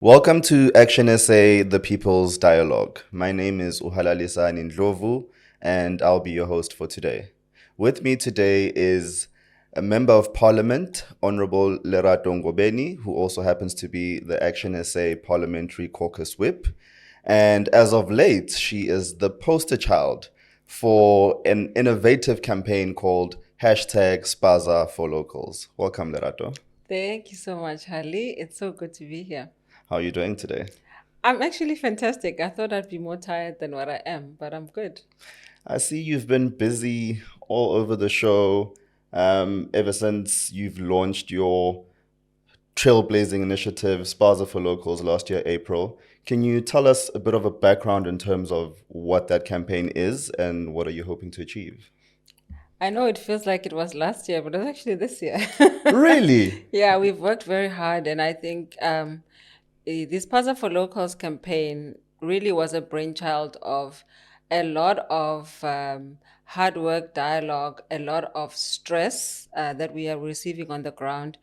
Welcome to Action SA, the People's Dialogue. My name is Uhalalisa Nindlovu, and I'll be your host for today. With me today is a Member of Parliament, Honorable Lerato Ngobeni, who also happens to be the Action SA Parliamentary Caucus Whip. And as of late, she is the poster child for an innovative campaign called hashtag Spaza for Locals. Welcome, Lerato. Thank you so much, Harley. It's so good to be here. How are you doing today? I'm actually fantastic. I thought I'd be more tired than what I am, but I'm good. I see you've been busy all over the show ever since you've launched your trailblazing initiative, Spaza for Locals, last year, April. Can you tell us a bit of a background in terms of what that campaign is and what are you hoping to achieve? I know it feels like it was last year, but it was actually this year. Really? Yeah, we've worked very hard, and I think this Puzzle for Locals campaign really was a brainchild of a lot of hard work, dialogue, a lot of stress that we are receiving on the ground.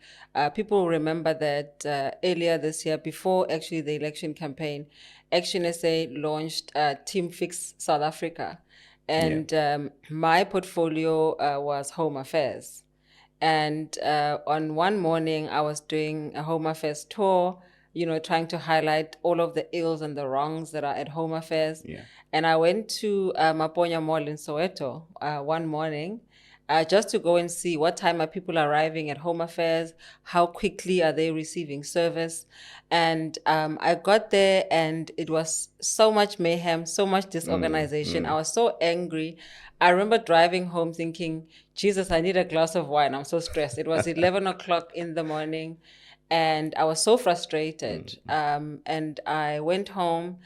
People remember that earlier this year, before actually the election campaign, Action SA launched Team Fix South Africa. Yeah. And my portfolio was Home Affairs. And on one morning, I was doing a Home Affairs tour, trying to highlight all of the ills and the wrongs that are at Home Affairs. Yeah. And I went to Maponya Mall in Soweto one morning just to go and see what time are people arriving at Home Affairs, how quickly are they receiving service. And I got there and it was so much mayhem, so much disorganization. I was so angry. I remember driving home thinking, Jesus, I need a glass of wine. I'm so stressed. It was 11 o'clock in the morning and I was so frustrated. And I went home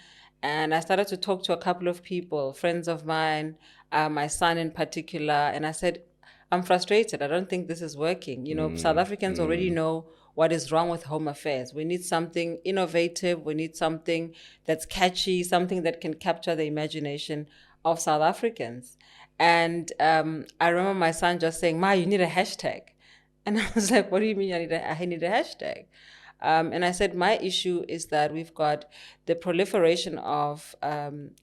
and I started to talk to a couple of people, friends of mine, my son in particular. And I said, I'm frustrated. I don't think this is working. South Africans already know what is wrong with Home Affairs. We need something innovative. We need something that's catchy, something that can capture the imagination of South Africans. And I remember my son just saying, Ma, you need a hashtag. And I was like, what do you mean I need a hashtag? And I said, my issue is that we've got the proliferation of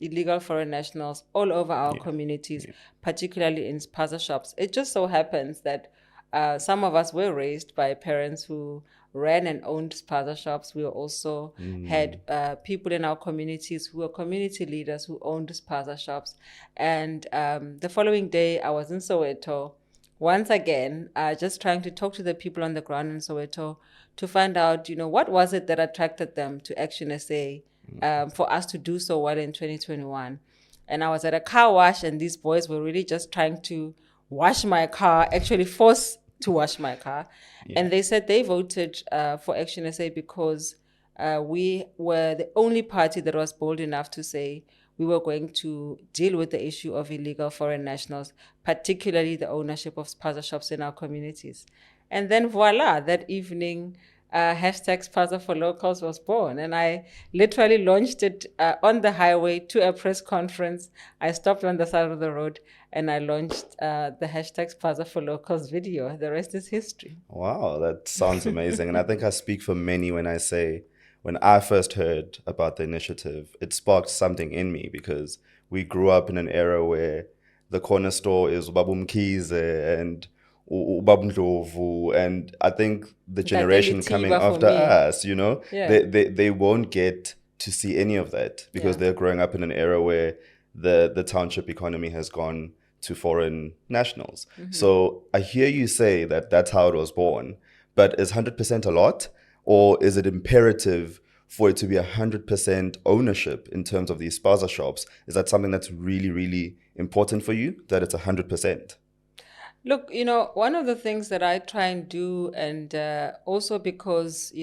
illegal foreign nationals all over our communities, particularly in spaza shops. It just so happens that some of us were raised by parents who ran and owned spaza shops. We also had people in our communities who were community leaders who owned spaza shops. And the following day, I was in Soweto once again, just trying to talk to the people on the ground in Soweto to find out, what was it that attracted them to Action SA for us to do so well in 2021. And I was at a car wash, and these boys were really just trying to wash my car, actually force to wash my car. Yeah. And they said they voted for Action SA because we were the only party that was bold enough to say we were going to deal with the issue of illegal foreign nationals, particularly the ownership of spaza shops in our communities. And then voila, that evening, hashtag Spaza for Locals was born. And I literally launched it on the highway to a press conference. I stopped on the side of the road and I launched the hashtag Spaza for Locals video. The rest is history. Wow, that sounds amazing. And I think I speak for many when I say, when I first heard about the initiative, it sparked something in me because we grew up in an era where the corner store is Ubabumkize and Ubabundlovu. And I think the generation coming after us, they won't get to see any of that because they're growing up in an era where the township economy has gone to foreign nationals. So I hear you say that that's how it was born, but is 100% a lot? Or is it imperative for it to be 100% ownership in terms of these spaza shops? Is that something that's really, really important for you, that it's 100%? Look, one of the things that I try and do, and also because,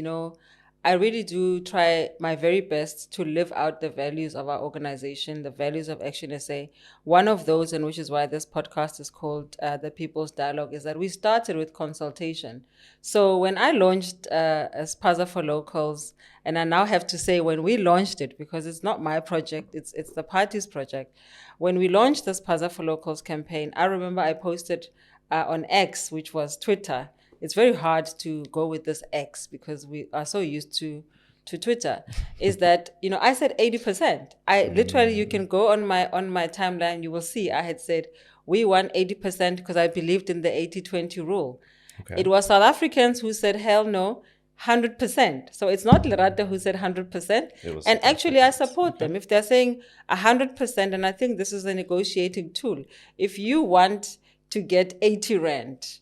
I really do try my very best to live out the values of our organization, the values of Action SA. One of those, and which is why this podcast is called The People's Dialogue, is that we started with consultation. So when I launched Spaza for Locals, and I now have to say when we launched it, because it's not my project, it's the party's project. When we launched the Spaza for Locals campaign, I remember I posted on X, which was Twitter. It's very hard to go with this X because we are so used to to Twitter, is that, I said 80%. I literally, you can go on my timeline, you will see I had said we won 80% because I believed in the 80-20 rule. Okay. It was South Africans who said hell no, 100%. So it's not Lerata who said 100%. And actually, I support them. If they're saying 100%, and I think this is a negotiating tool. If you want to get 80 Rand,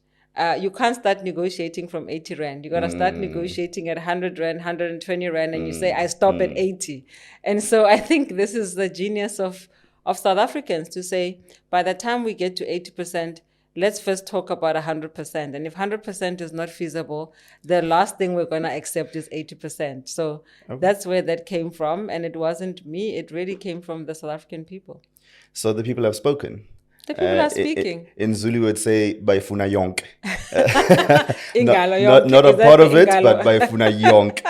you can't start negotiating from 80 Rand. You got to start negotiating at 100 Rand, 120 Rand, and you say, I stop at 80. And so I think this is the genius of South Africans to say, by the time we get to 80%, let's first talk about 100%. And if 100% is not feasible, the last thing we're going to accept is 80%. So that's where that came from. And it wasn't me. It really came from the South African people. So the people have spoken. The people are speaking. In Zulu would say, Baifuna yonk. Ingalo not a part of it, but Baifuna yonk.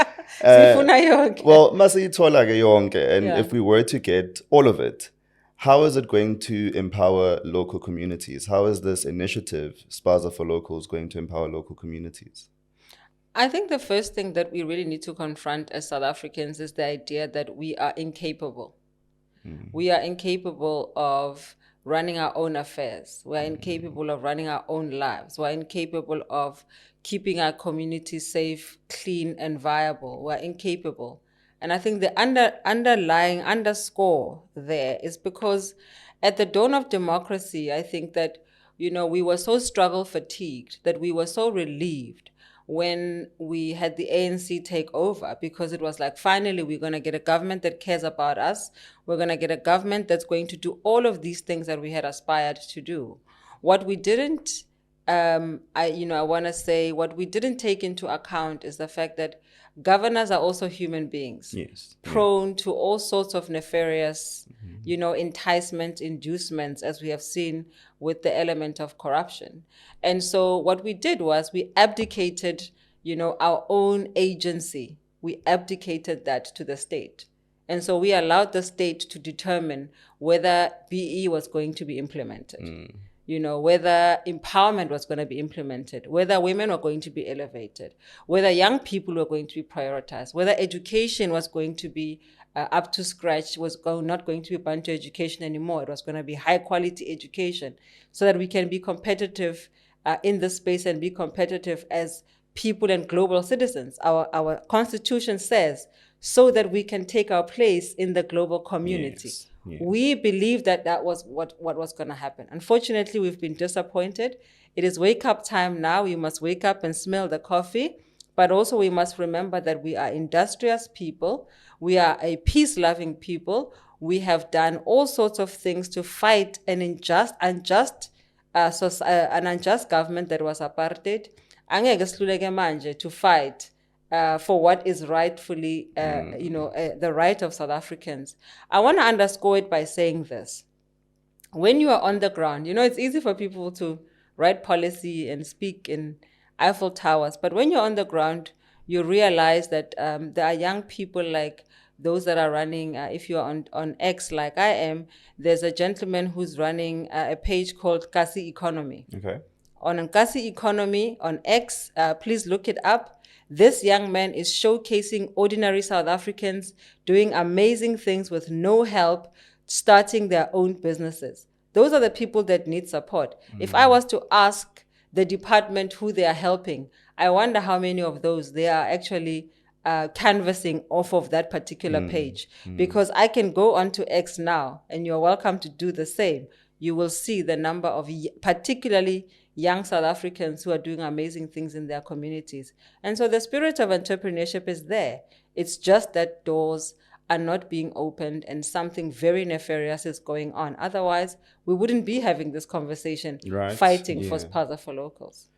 Well, Masayitola yonke. And if we were to get all of it, how is it going to empower local communities? How is this initiative, Spaza for Locals, going to empower local communities? I think the first thing that we really need to confront as South Africans is the idea that we are incapable. We are incapable of running our own affairs. We're incapable of running our own lives. We're incapable of keeping our communities safe, clean, and viable. We're incapable. And I think the underlying underscore there is because at the dawn of democracy, I think that, we were so struggle fatigued that we were so relieved when we had the ANC take over, because it was like, finally, we're going to get a government that cares about us. We're going to get a government that's going to do all of these things that we had aspired to do. What we didn't, I want to say, what we didn't take into account is the fact that governors are also human beings, prone to all sorts of nefarious, enticement, inducements, as we have seen with the element of corruption. And so what we did was we abdicated, our own agency. We abdicated that to the state. And so we allowed the state to determine whether BE was going to be implemented. Whether empowerment was going to be implemented, whether women were going to be elevated, whether young people were going to be prioritized, whether education was going to be up to scratch, not going to be Bantu education anymore. It was going to be high quality education so that we can be competitive in this space and be competitive as people and global citizens. Our constitution says so that we can take our place in the global community. Yes. We believe that was what was going to happen. Unfortunately, we've been disappointed. It is wake up time now. We must wake up and smell the coffee. But also we must remember that we are industrious people. We are a peace-loving people. We have done all sorts of things to fight an unjust government that was apartheid. To fight for what is rightfully, the right of South Africans. I want to underscore it by saying this. When you are on the ground, it's easy for people to write policy and speak in Eiffel Towers, but when you're on the ground, you realize that there are young people like those that are running, if you're on X like I am, there's a gentleman who's running a page called Kasi Economy. Okay. On Kasi Economy, on X, please look it up. This young man is showcasing ordinary South Africans doing amazing things with no help, starting their own businesses. Those are the people that need support. If I was to ask the department who they are helping, I wonder how many of those they are actually canvassing off of that particular page. Because I can go onto X now, and you're welcome to do the same. You will see the number of particularly young South Africans who are doing amazing things in their communities. And so the spirit of entrepreneurship is there. It's just that doors are not being opened and something very nefarious is going on. Otherwise, we wouldn't be having this conversation, fighting for Spaza for Locals.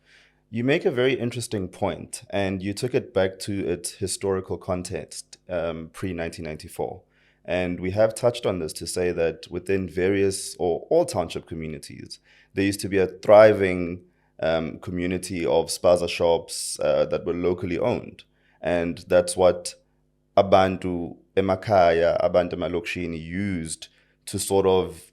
You make a very interesting point, and you took it back to its historical context, pre-1994. And we have touched on this to say that within various or all township communities, there used to be a thriving community of spaza shops that were locally owned. And that's what abantu emakaya, abantu emalokishini used to sort of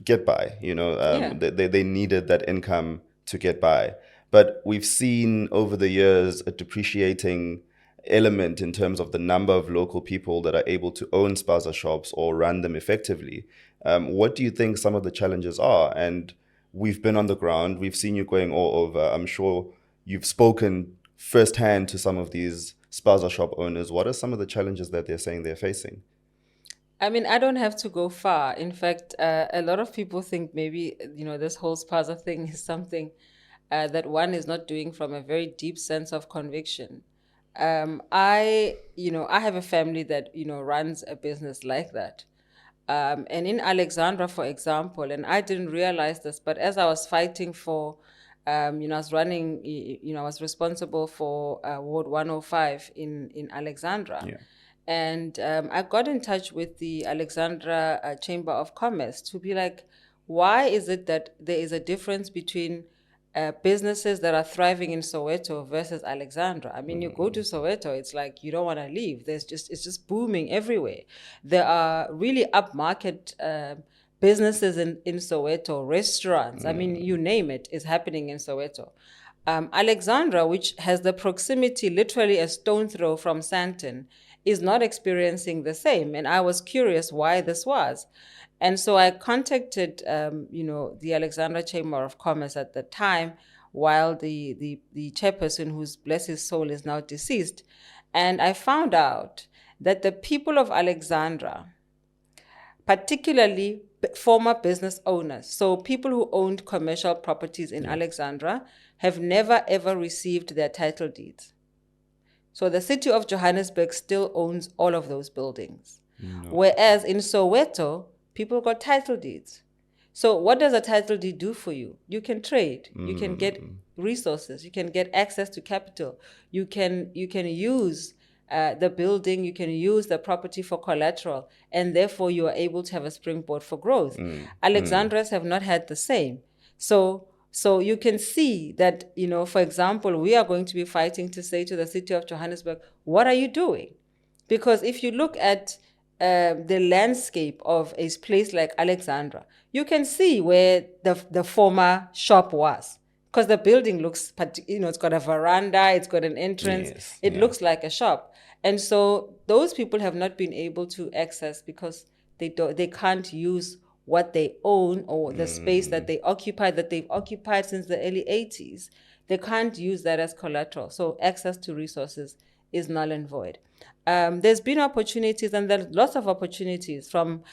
get by. They needed that income to get by. But we've seen over the years a depreciating element in terms of the number of local people that are able to own spaza shops or run them effectively. What do you think some of the challenges are? And we've been on the ground, we've seen you going all over. I'm sure you've spoken firsthand to some of these spaza shop owners. What are some of the challenges that they're saying they're facing? I mean, I don't have to go far. In fact, a lot of people think maybe, this whole spaza thing is something that one is not doing from a very deep sense of conviction. I have a family that, runs a business like that. And in Alexandra, for example, and I didn't realize this, but as I was fighting for, I was running, I was responsible for Ward 105 in Alexandra. Yeah. And I got in touch with the Alexandra Chamber of Commerce to be like, why is it that there is a difference between businesses that are thriving in Soweto versus Alexandra? I mean, you go to Soweto, it's like you don't want to leave. It's just booming everywhere. There are really upmarket businesses in Soweto, restaurants. I mean, you name it, is happening in Soweto. Alexandra, which has the proximity literally a stone throw from Sandton, is not experiencing the same. And I was curious why this was. And so I contacted, the Alexandra Chamber of Commerce at the time, while the chairperson, who's bless his soul, is now deceased. And I found out that the people of Alexandra, particularly former business owners, so people who owned commercial properties in Alexandra, have never ever received their title deeds. So the city of Johannesburg still owns all of those buildings. No. Whereas in Soweto, people got title deeds. So what does a title deed do for you? You can trade, you can get resources, you can get access to capital, you can use the building, you can use the property for collateral, and therefore you are able to have a springboard for growth. Alexandras have not had the same. So you can see that, for example, we are going to be fighting to say to the city of Johannesburg, what are you doing? Because if you look at the landscape of a place like Alexandra, you can see where the former shop was. Because the building looks, it's got a veranda, it's got an entrance, Yes, it looks like a shop. And so those people have not been able to access because they can't use what they own or the space that they've occupied since the early 80s. They can't use that as collateral. So access to resources is null and void. There's been opportunities, and there's lots of opportunities from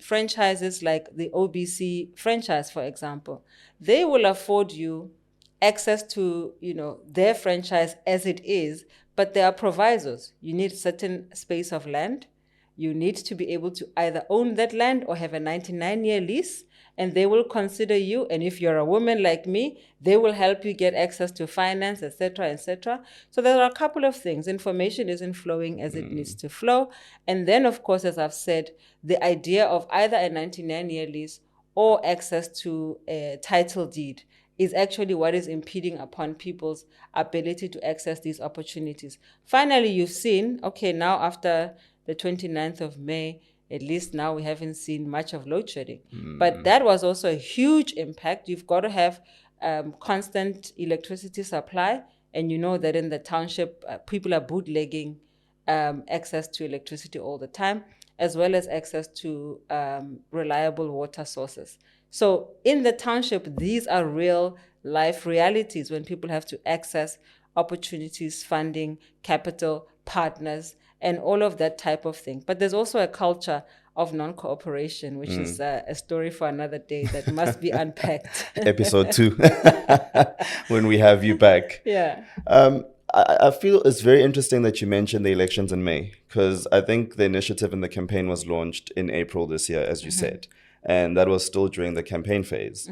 franchises like the OBC franchise, for example. They will afford you access to, their franchise as it is, but there are provisos. You need certain space of land. You need to be able to either own that land or have a 99-year lease, and they will consider you. And if you're a woman like me, they will help you get access to finance, etc., etc. So there are a couple of things. Information isn't flowing as it needs to flow. And then, of course, as I've said, the idea of either a 99-year lease or access to a title deed is actually what is impeding upon people's ability to access these opportunities. Finally, you've seen, okay, now after the 29th of May, at least now we haven't seen much of load shedding. But that was also a huge impact. You've got to have constant electricity supply. And you know that in the township, people are bootlegging access to electricity all the time, as well as access to reliable water sources. So in the township, these are real life realities when people have to access opportunities, funding, capital, partners, and all of that type of thing. But there's also a culture of non-cooperation, which is a story for another day that must be unpacked. Episode 2, when we have you back. Yeah. I feel it's very interesting that you mentioned the elections in May, because I think the initiative and the campaign was launched in April this year, as you said, and that was still during the campaign phase.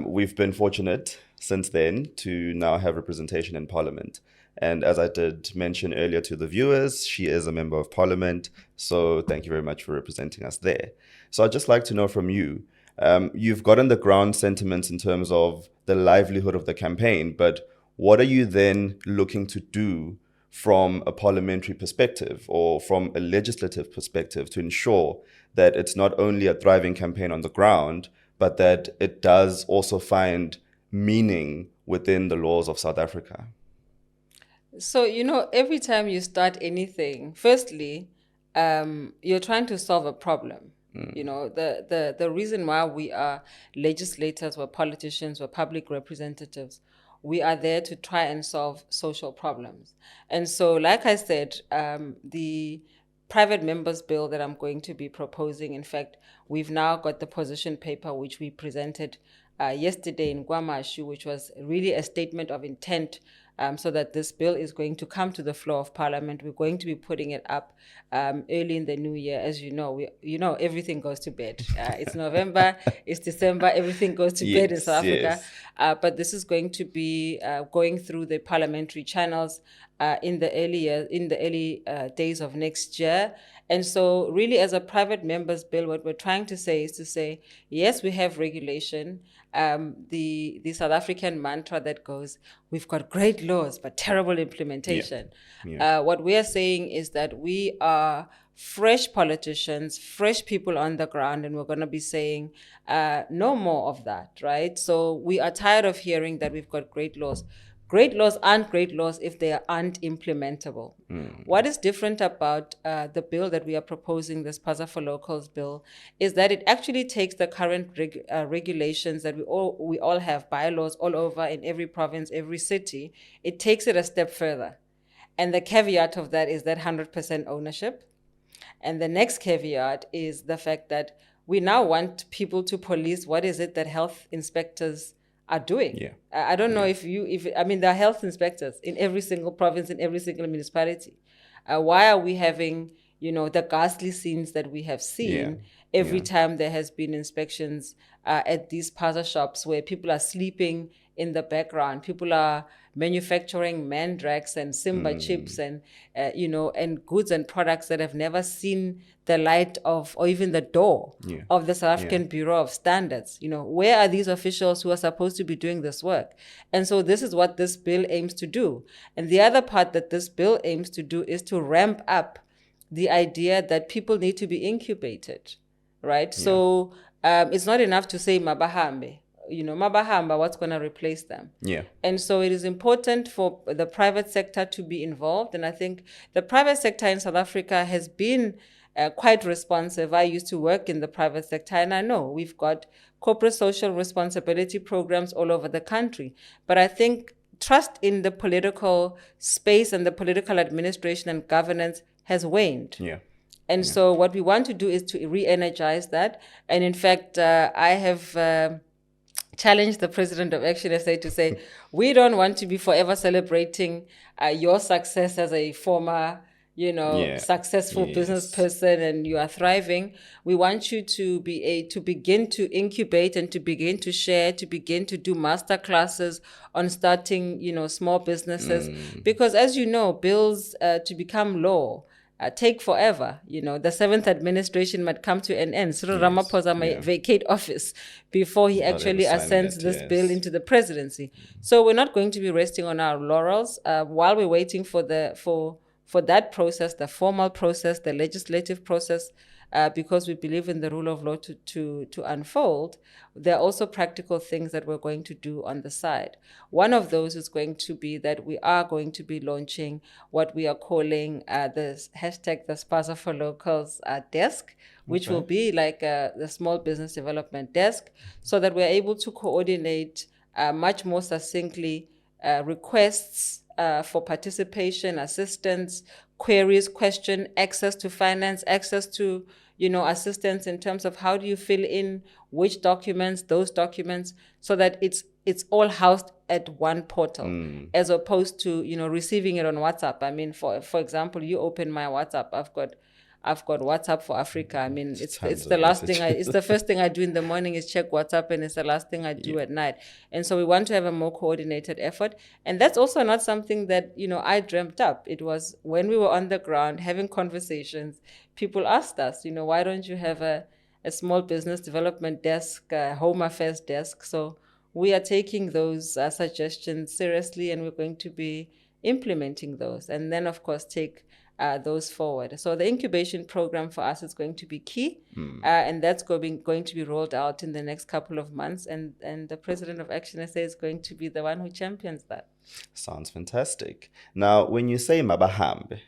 We've been fortunate since then to now have representation in Parliament. And as I did mention earlier to the viewers, she is a member of Parliament. So thank you very much for representing us there. So I'd just like to know from you, you've gotten the ground sentiments in terms of the livelihood of the campaign, but what are you then looking to do from a parliamentary perspective or from a legislative perspective to ensure that it's not only a thriving campaign on the ground, but that it does also find meaning within the laws of South Africa? So, every time you start anything, firstly, you're trying to solve a problem. The reason why we are legislators, we're politicians, we're public representatives, we are there to try and solve social problems. And so, like I said, the private members bill that I'm going to be proposing, in fact, we've now got the position paper which we presented yesterday in Guamashu, which was really a statement of intent, so that this bill is going to come to the floor of Parliament. We're going to be putting it up early in the new year. As everything goes to bed. It's November, it's December, everything goes to bed in South Africa. Yes. But this is going to be going through the parliamentary channels in the early days of next year. And so, really, as a private members bill, what we're trying to say is to say, yes, we have regulation. The South African mantra that goes, we've got great laws but terrible implementation. What we are saying is that we are fresh politicians, fresh people on the ground, and we're going to be saying no more of that, right? So we are tired of hearing that we've got great laws. Great laws aren't great laws if they aren't implementable. What is different about the bill that we are proposing, this Paza for Locals bill, is that it actually takes the current regulations that we all have, bylaws all over in every province, every city. It takes it a step further. And the caveat of that is that 100% ownership. And the next caveat is the fact that we now want people to police what is it that health inspectors are doing. I don't know if there are health inspectors in every single province, in every single municipality. Why are we having, the ghastly scenes that we have seen every time there has been inspections at these Paza shops where people are sleeping in the background, people are manufacturing mandrax and Simba chips and and goods and products that have never seen the light of, or even the door of the South African Bureau of Standards. Where are these officials who are supposed to be doing this work? And so this is what this bill aims to do. And the other part that this bill aims to do is to ramp up the idea that people need to be incubated, right? So it's not enough to say mabahambe. Mabahamba, what's going to replace them? And so it is important for the private sector to be involved. And I think the private sector in South Africa has been quite responsive. I used to work in the private sector, and I know we've got corporate social responsibility programs all over the country. But I think trust in the political space and the political administration and governance has waned. And so what we want to do is to re-energize that. And in fact, I have challenged the president of Action SA to say, we don't want to be forever celebrating your success as a former, successful business person, and you are thriving. We want you to begin to incubate and to begin to share, to begin to do master classes on starting, small businesses. Because as you know, bills to become law take forever. The seventh administration might come to an end. Cyril Ramaphosa may vacate office before he actually ascends this bill into the presidency. So we're not going to be resting on our laurels while we're waiting for that process, the formal process, the legislative process, because we believe in the rule of law to unfold. There are also practical things that we're going to do on the side. One of those is going to be that we are going to be launching what we are calling the hashtag the Spaza for Locals desk, which will be like the small business development desk, so that we're able to coordinate much more succinctly requests for participation, assistance, queries, question, access to finance, access to, assistance in terms of how do you fill in which documents, those documents, so that it's all housed at one portal, as opposed to, receiving it on WhatsApp. I mean, for example, you open my WhatsApp, I've got WhatsApp for Africa. I mean, it's the last thing it's the first thing I do in the morning is check WhatsApp, and it's the last thing I do at night. And so we want to have a more coordinated effort. And that's also not something that, I dreamt up. It was when we were on the ground having conversations, people asked us, why don't you have a small business development desk, a home affairs desk? So we are taking those suggestions seriously, and we're going to be implementing those. And then, of course, take those forward. So the incubation program for us is going to be key, and that's going to be rolled out in the next couple of months. And the president of Action SA is going to be the one who champions that. Sounds fantastic. Now, when you say Mabahambe,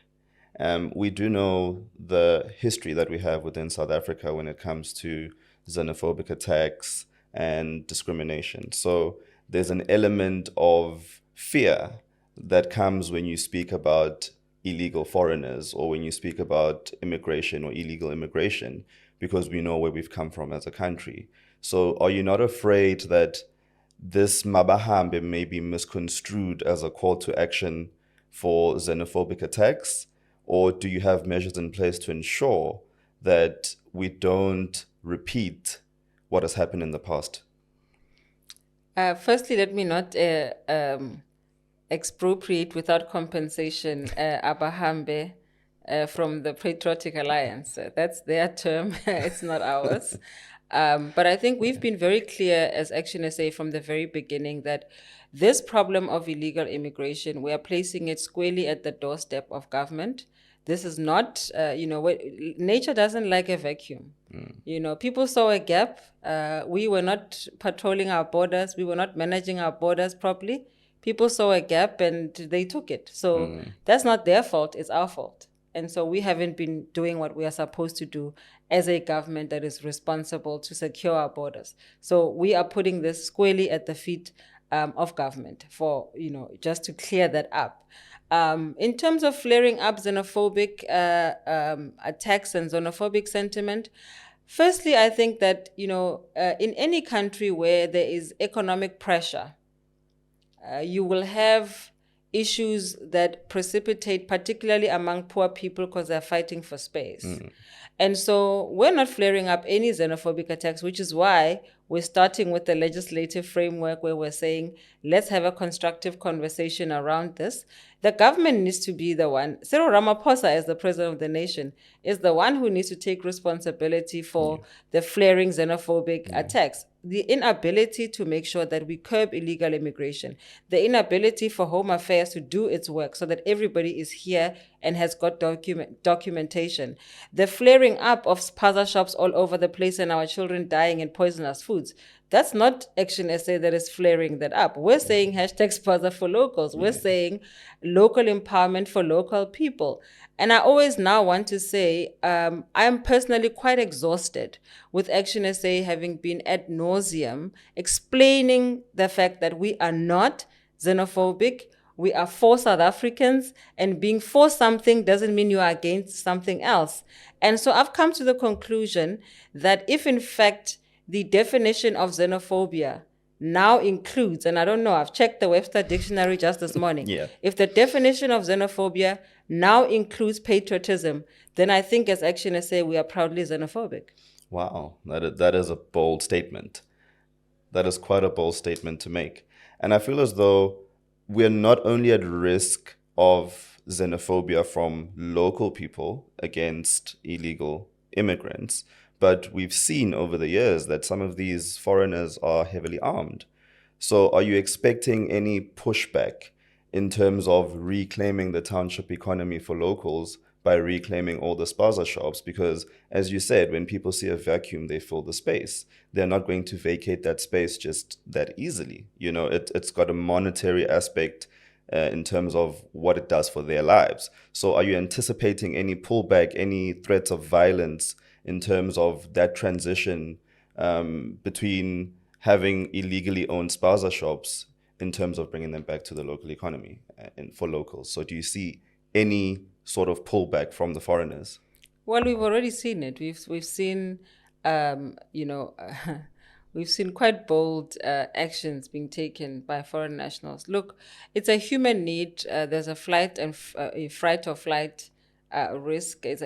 we do know the history that we have within South Africa when it comes to xenophobic attacks and discrimination. So there's an element of fear that comes when you speak about illegal foreigners or when you speak about immigration or illegal immigration, because we know where we've come from as a country. So are you not afraid that this Mabahambe may be misconstrued as a call to action for xenophobic attacks? Or do you have measures in place to ensure that we don't repeat what has happened in the past? Firstly, let me not expropriate without compensation Abahambe from the Patriotic Alliance. That's their term, it's not ours. But I think we've been very clear as Action SA from the very beginning that this problem of illegal immigration, we are placing it squarely at the doorstep of government. This is not, nature doesn't like a vacuum. People saw a gap. We were not patrolling our borders. We were not managing our borders properly. People saw a gap and they took it. So that's not their fault. It's our fault. And so we haven't been doing what we are supposed to do as a government that is responsible to secure our borders. So we are putting this squarely at the feet of government for, just to clear that up. In terms of flaring up xenophobic attacks and xenophobic sentiment, firstly, I think that, in any country where there is economic pressure, you will have issues that precipitate, particularly among poor people, because they're fighting for space. And so we're not flaring up any xenophobic attacks, which is why we're starting with the legislative framework where we're saying, let's have a constructive conversation around this. The government needs to be the one. Cyril Ramaphosa, as the president of the nation, is the one who needs to take responsibility for the flaring xenophobic attacks. The inability to make sure that we curb illegal immigration, the inability for Home Affairs to do its work so that everybody is here and has got documentation, the flaring up of spaza shops all over the place and our children dying in poisonous foods. That's not Action SA that is flaring that up. We're saying hashtag spaza for locals. We're saying local empowerment for local people. And I always now want to say, I'm personally quite exhausted with Action SA having been ad nauseum explaining the fact that we are not xenophobic. We are for South Africans, and being for something doesn't mean you are against something else. And so I've come to the conclusion that if in fact the definition of xenophobia now includes, and I don't know, I've checked the Webster dictionary just this morning. If the definition of xenophobia now includes patriotism, then I think as Action SA, we are proudly xenophobic. Wow, that is a bold statement. That is quite a bold statement to make. And I feel as though we're not only at risk of xenophobia from local people against illegal immigrants, but we've seen over the years that some of these foreigners are heavily armed. So are you expecting any pushback in terms of reclaiming the township economy for locals by reclaiming all the spaza shops? Because as you said, when people see a vacuum, they fill the space. They're not going to vacate that space just that easily. It's got a monetary aspect in terms of what it does for their lives. So are you anticipating any pullback, any threats of violence in terms of that transition between having illegally owned spaza shops in terms of bringing them back to the local economy and for locals? So do you see any sort of pullback from the foreigners? Well, we've already seen it. We've seen, we've seen quite bold actions being taken by foreign nationals. Look, it's a human need. There's a flight and a fright or flight risk. It's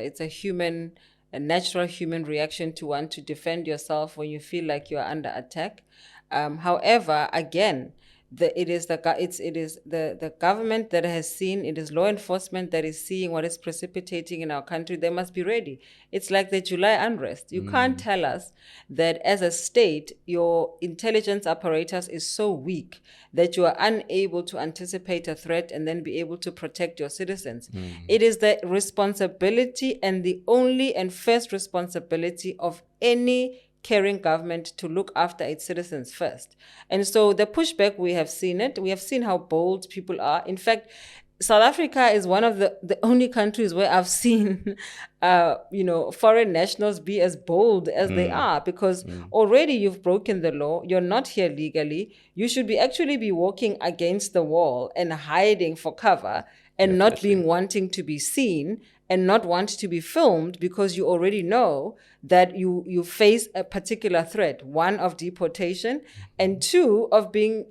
a natural human reaction to want to defend yourself when you feel like you're under attack. However, again, the government that has seen, it is law enforcement that is seeing what is precipitating in our country. They must be ready. It's like the July unrest. You can't tell us that as a state your intelligence apparatus is so weak that you are unable to anticipate a threat and then be able to protect your citizens. It is the responsibility, and the only and first responsibility of any caring government, to look after its citizens first. And so the pushback, we have seen it. We have seen how bold people are. In fact, South Africa is one of the only countries where I've seen, foreign nationals be as bold as they are, because already you've broken the law. You're not here legally. You should actually be walking against the wall and hiding for cover, and not being wanting to be seen and not want to be filmed, because you already know that you face a particular threat, one, of deportation, and two, of being,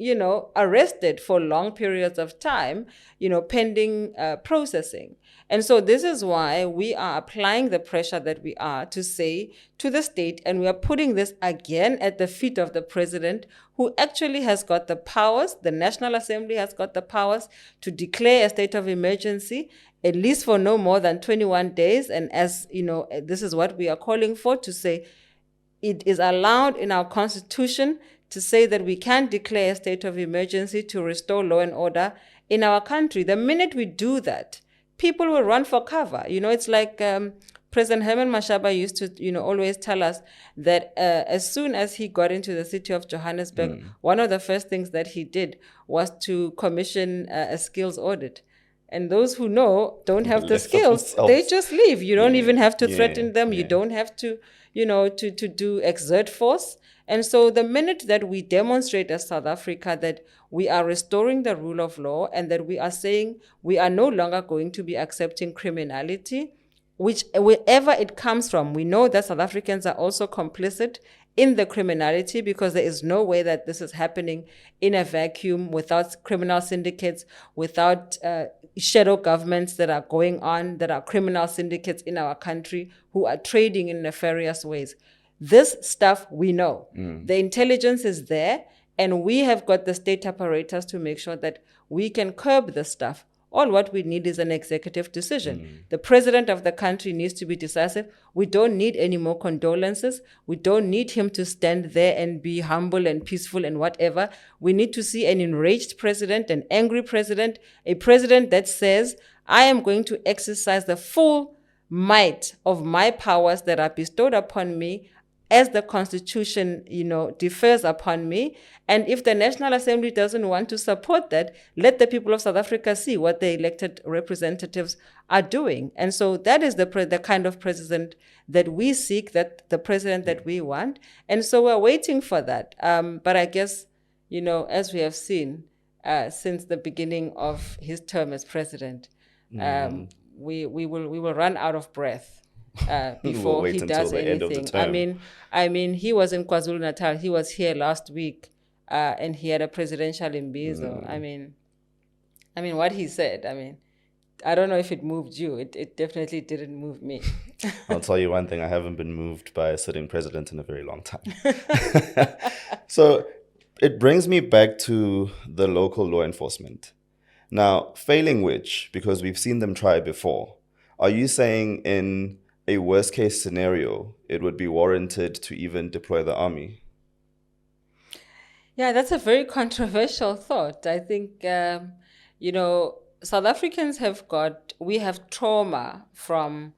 arrested for long periods of time, pending processing. And so this is why we are applying the pressure that we are to say to the state, and we are putting this again at the feet of the president, who actually has got the powers. The National Assembly has got the powers to declare a state of emergency, at least for no more than 21 days. And as you know, this is what we are calling for, to say it is allowed in our constitution to say that we can declare a state of emergency to restore law and order in our country. The minute we do that, people will run for cover. It's like President Herman Mashaba used to, always tell us that as soon as he got into the city of Johannesburg, one of the first things that he did was to commission a skills audit. And those who know don't have the skills, they just leave. You don't even have to threaten them. You don't have to, to exert force. And so the minute that we demonstrate as South Africa that we are restoring the rule of law, and that we are saying we are no longer going to be accepting criminality, wherever it comes from. We know that South Africans are also complicit in the criminality, because there is no way that this is happening in a vacuum, without criminal syndicates, without shadow governments that are going on, that are criminal syndicates in our country who are trading in nefarious ways. This stuff we know. The intelligence is there, and we have got the state apparatus to make sure that we can curb this stuff. All what we need is an executive decision. The president of the country needs to be decisive. We don't need any more condolences. We don't need him to stand there and be humble and peaceful and whatever. We need to see an enraged president, an angry president, a president that says, I am going to exercise the full might of my powers that are bestowed upon me as the Constitution, defers upon me. And if the National Assembly doesn't want to support that, let the people of South Africa see what the elected representatives are doing. And so that is the kind of president that we seek, that the president that we want. And so we're waiting for that. But I guess, as we have seen since the beginning of his term as president, we will run out of breath before we'll he does anything. I mean, he was in KwaZulu-Natal. He was here last week, and he had a presidential imbizo. I mean, what he said. I don't know if it moved you. It definitely didn't move me. I'll tell you one thing: I haven't been moved by a sitting president in a very long time. So it brings me back to the local law enforcement. Now, failing which, because we've seen them try before, are you saying in a worst case scenario, it would be warranted to even deploy the army? Yeah, that's a very controversial thought. I think, South Africans we have trauma from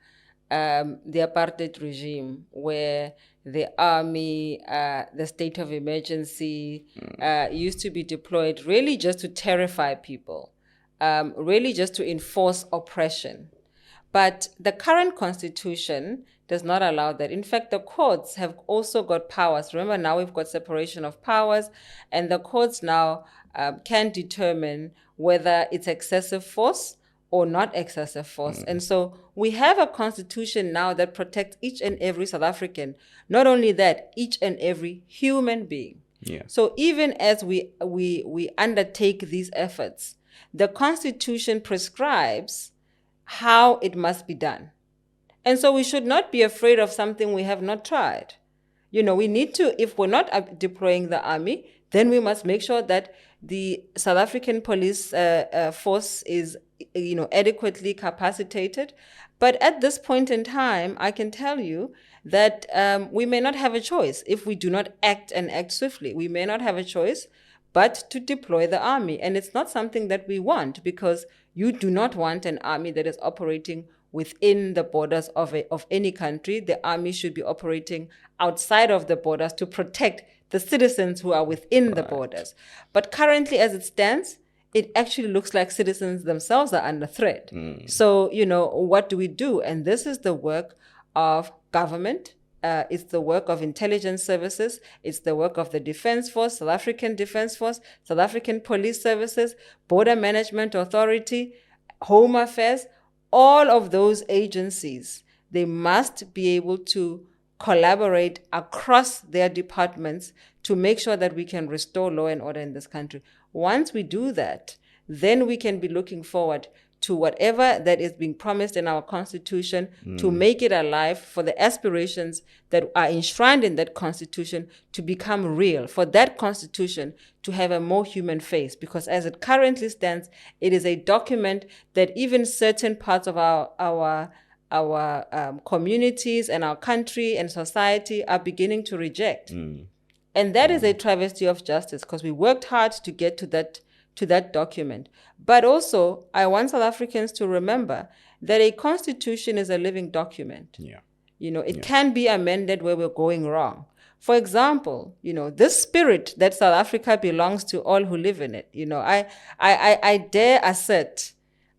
the apartheid regime, where the army, the state of emergency used to be deployed really just to terrify people, really just to enforce oppression. But the current constitution does not allow that. In fact, the courts have also got powers. Remember, now we've got separation of powers, and the courts now can determine whether it's excessive force or not excessive force. And so we have a constitution now that protects each and every South African. Not only that, each and every human being. Yeah. So even as we undertake these efforts, the constitution prescribes how it must be done. And so we should not be afraid of something we have not tried. We need to, if we're not deploying the army, then we must make sure that the South African police force is, adequately capacitated. But at this point in time, I can tell you that we may not have a choice if we do not act and act swiftly. We may not have a choice but to deploy the army. And it's not something that we want, because you do not want an army that is operating within the borders of any country. The army should be operating outside of the borders to protect the citizens who are within the borders. But currently, as it stands, it actually looks like citizens themselves are under threat. So, what do we do? And this is the work of government. It's the work of intelligence services. It's the work of the Defense Force, South African Defense Force, South African Police Services, Border Management Authority, Home Affairs. All of those agencies, they must be able to collaborate across their departments to make sure that we can restore law and order in this country. Once we do that, then we can be looking forward to whatever that is being promised in our Constitution, to make it alive, for the aspirations that are enshrined in that Constitution to become real, for that Constitution to have a more human face. Because as it currently stands, it is a document that even certain parts of our communities and our country and society are beginning to reject. And that is a travesty of justice, because we worked hard to get to that document. But also, I want South Africans to remember that a constitution is a living document. It can be amended where we're going wrong. For example, this spirit that South Africa belongs to all who live in it. I dare assert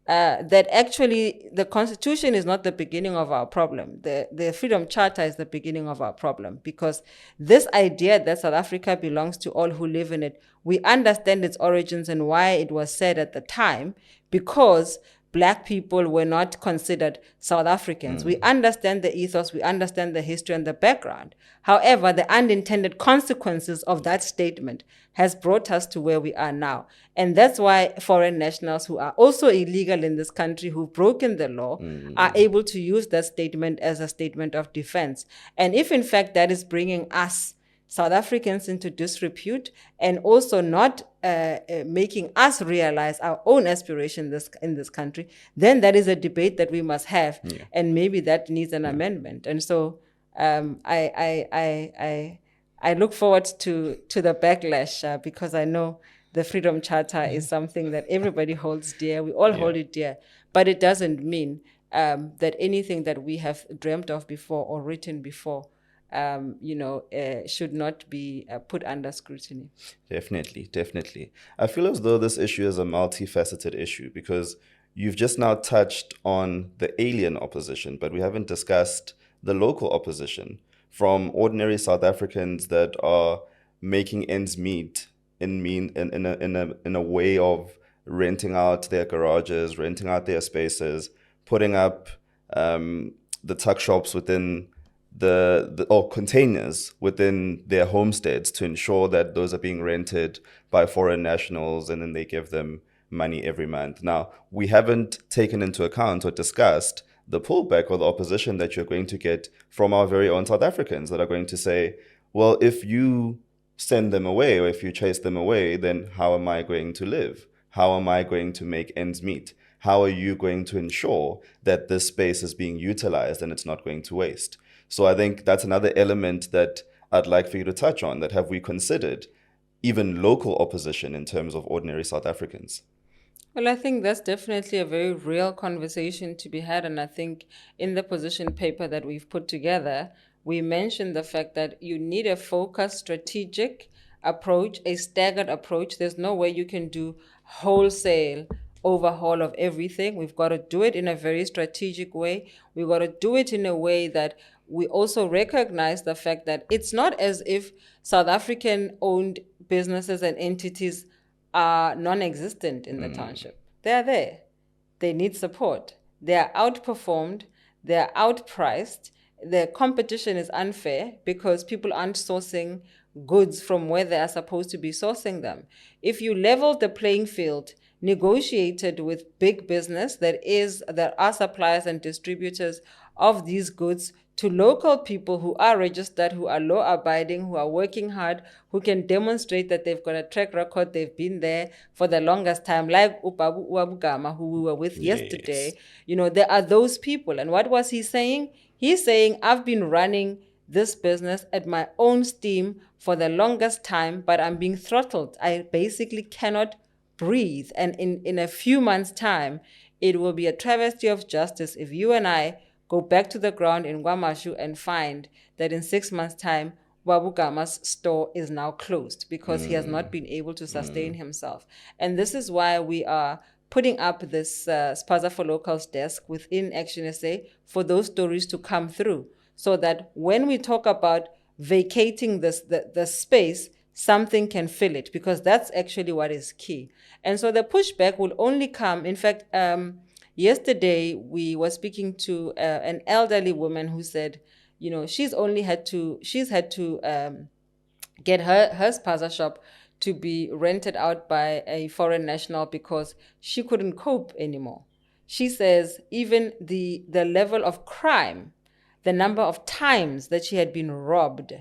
that actually the Constitution is not the beginning of our problem. The Freedom Charter is the beginning of our problem, because this idea that South Africa belongs to all who live in it, we understand its origins and why it was said at the time, because Black people were not considered South Africans. We understand the ethos, we understand the history and the background. However, the unintended consequences of that statement has brought us to where we are now. And that's why foreign nationals who are also illegal in this country, who've broken the law, are able to use that statement as a statement of defense. And if in fact that is bringing us South Africans into disrepute, and also not making us realize our own aspiration in this country, then that is a debate that we must have, and maybe that needs an amendment. And so I look forward to the backlash, because I know the Freedom Charter is something that everybody holds dear. We all hold it dear, but it doesn't mean that anything that we have dreamt of before or written before should not be put under scrutiny. Definitely. I feel as though this issue is a multifaceted issue, because you've just now touched on the alien opposition, but we haven't discussed the local opposition from ordinary South Africans that are making ends meet in a way of renting out their garages, renting out their spaces, putting up the tuck shops within or containers within their homesteads to ensure that those are being rented by foreign nationals, and then they give them money every month. Now, we haven't taken into account or discussed the pullback or the opposition that you're going to get from our very own South Africans that are going to say, well, if you send them away or if you chase them away, then how am I going to live? How am I going to make ends meet? How are you going to ensure that this space is being utilized and it's not going to waste? So I think that's another element that I'd like for you to touch on, that have we considered even local opposition in terms of ordinary South Africans? Well, I think that's definitely a very real conversation to be had. And I think in the position paper that we've put together, we mentioned the fact that you need a focused, strategic approach, a staggered approach. There's no way you can do wholesale overhaul of everything. We've got to do it in a very strategic way. We've got to do it in a way that we also recognize the fact that it's not as if South African-owned businesses and entities are non-existent in the township. They're there. They need support. They are outperformed. They are outpriced. The competition is unfair because people aren't sourcing goods from where they are supposed to be sourcing them. If you level the playing field, negotiated with big business that are suppliers and distributors of these goods to local people who are registered, who are law abiding, who are working hard, who can demonstrate that they've got a track record, they've been there for the longest time, like Upabu Uwabugama, who we were with yesterday. There are those people. And what was he saying? He's saying, I've been running this business at my own steam for the longest time, but I'm being throttled. I basically cannot breathe. And in a few months' time, it will be a travesty of justice if you and I go back to the ground in Guamashu and find that in 6 months' time, Wabugama's store is now closed because he has not been able to sustain himself. And this is why we are putting up this Spaza for Locals desk within Action SA for those stories to come through, so that when we talk about vacating the space, something can fill it, because that's actually what is key. And so the pushback will only come. In fact, yesterday we were speaking to an elderly woman who said, she's had to get her spaza shop to be rented out by a foreign national because she couldn't cope anymore. She says even the level of crime, the number of times that she had been robbed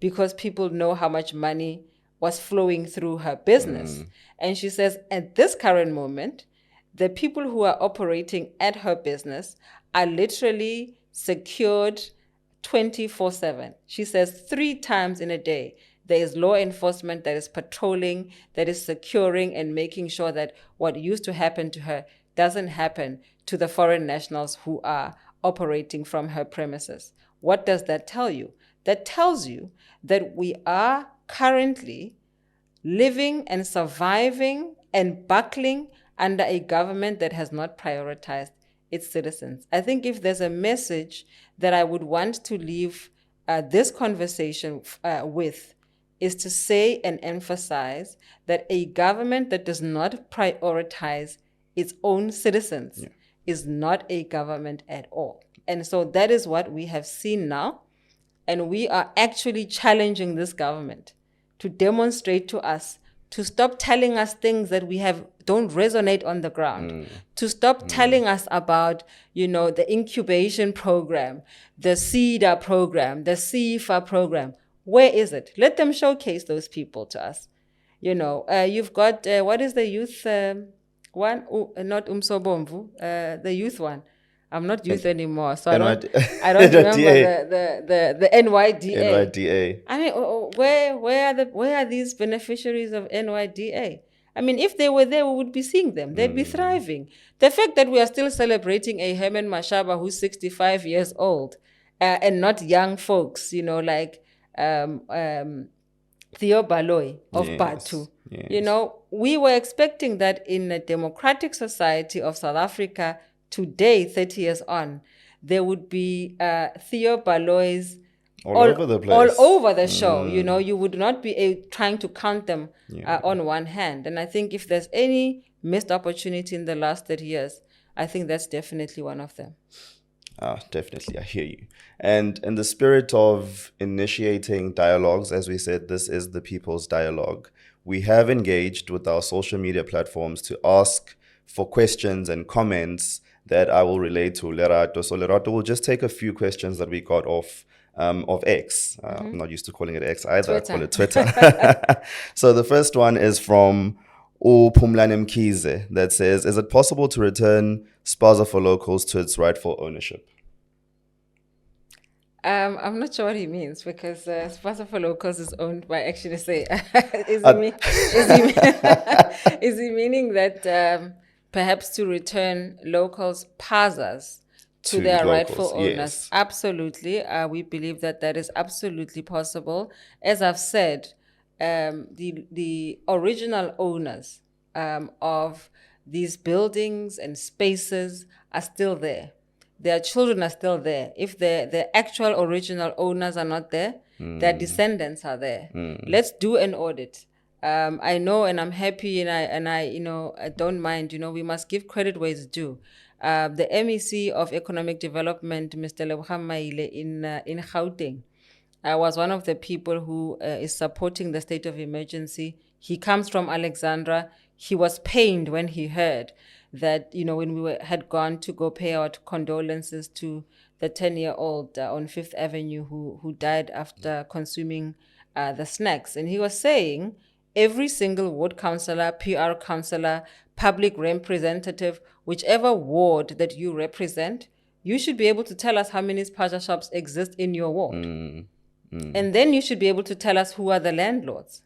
because people know how much money was flowing through her business. And she says at this current moment, the people who are operating at her business are literally secured 24/7. She says 3 times in a day, there is law enforcement that is patrolling, that is securing and making sure that what used to happen to her doesn't happen to the foreign nationals who are operating from her premises. What does that tell you? That tells you that we are currently living and surviving and buckling under a government that has not prioritized its citizens. I think if there's a message that I would want to leave this conversation with, is to say and emphasize that a government that does not prioritize its own citizens is not a government at all. And so that is what we have seen now. And we are actually challenging this government to demonstrate to us, to stop telling us things that don't resonate on the ground, to stop telling us about, the incubation program, the CEDA program, the CIFA program. Where is it? Let them showcase those people to us. You've got, what is the youth one? Not Umsobomvu, the youth one. I'm not youth anymore, so I don't remember the NYDA. NYDA. I mean, where are these beneficiaries of NYDA? I mean, if they were there, we would be seeing them. They'd be thriving. The fact that we are still celebrating a Herman Mashaba who's 65 years old, and not young folks, like Theo Baloy of Batu. Yes. We were expecting that in a democratic society of South Africa today, 30 years on, there would be Theo Baloys all over the place. All over the show. You would not be trying to count them on one hand. And I think if there's any missed opportunity in the last 30 years, I think that's definitely one of them. Definitely, I hear you. And in the spirit of initiating dialogues, as we said, this is the people's dialogue. We have engaged with our social media platforms to ask for questions and comments that I will relate to Lerato. So Lerato will just take a few questions that we got off of X. I'm not used to calling it X either. Twitter. I call it Twitter. So the first one is from Upumlane Mkhize that says, is it possible to return Spaza for Locals to its rightful ownership? I'm not sure what he means, because Spaza for Locals is owned by Action SA. Is he meaning that perhaps to return locals' Pazas to their locals, rightful owners? yes. Absolutely. We believe that is absolutely possible. As I've said, the original owners of these buildings and spaces are still there. Their children are still there. If the actual original owners are not there, their descendants are there. Let's do an audit. I know, and I'm happy, and I don't mind. We must give credit where it's due. The MEC of Economic Development, Mr. Lebogang Maile in Gauteng, was one of the people who is supporting the state of emergency. He comes from Alexandra. He was pained when he heard that, when we had gone to go pay out condolences to the 10-year-old on Fifth Avenue who died after consuming the snacks. And he was saying every single ward councillor, PR councillor, public representative, whichever ward that you represent, you should be able to tell us how many spaza shops exist in your ward. And then you should be able to tell us who are the landlords.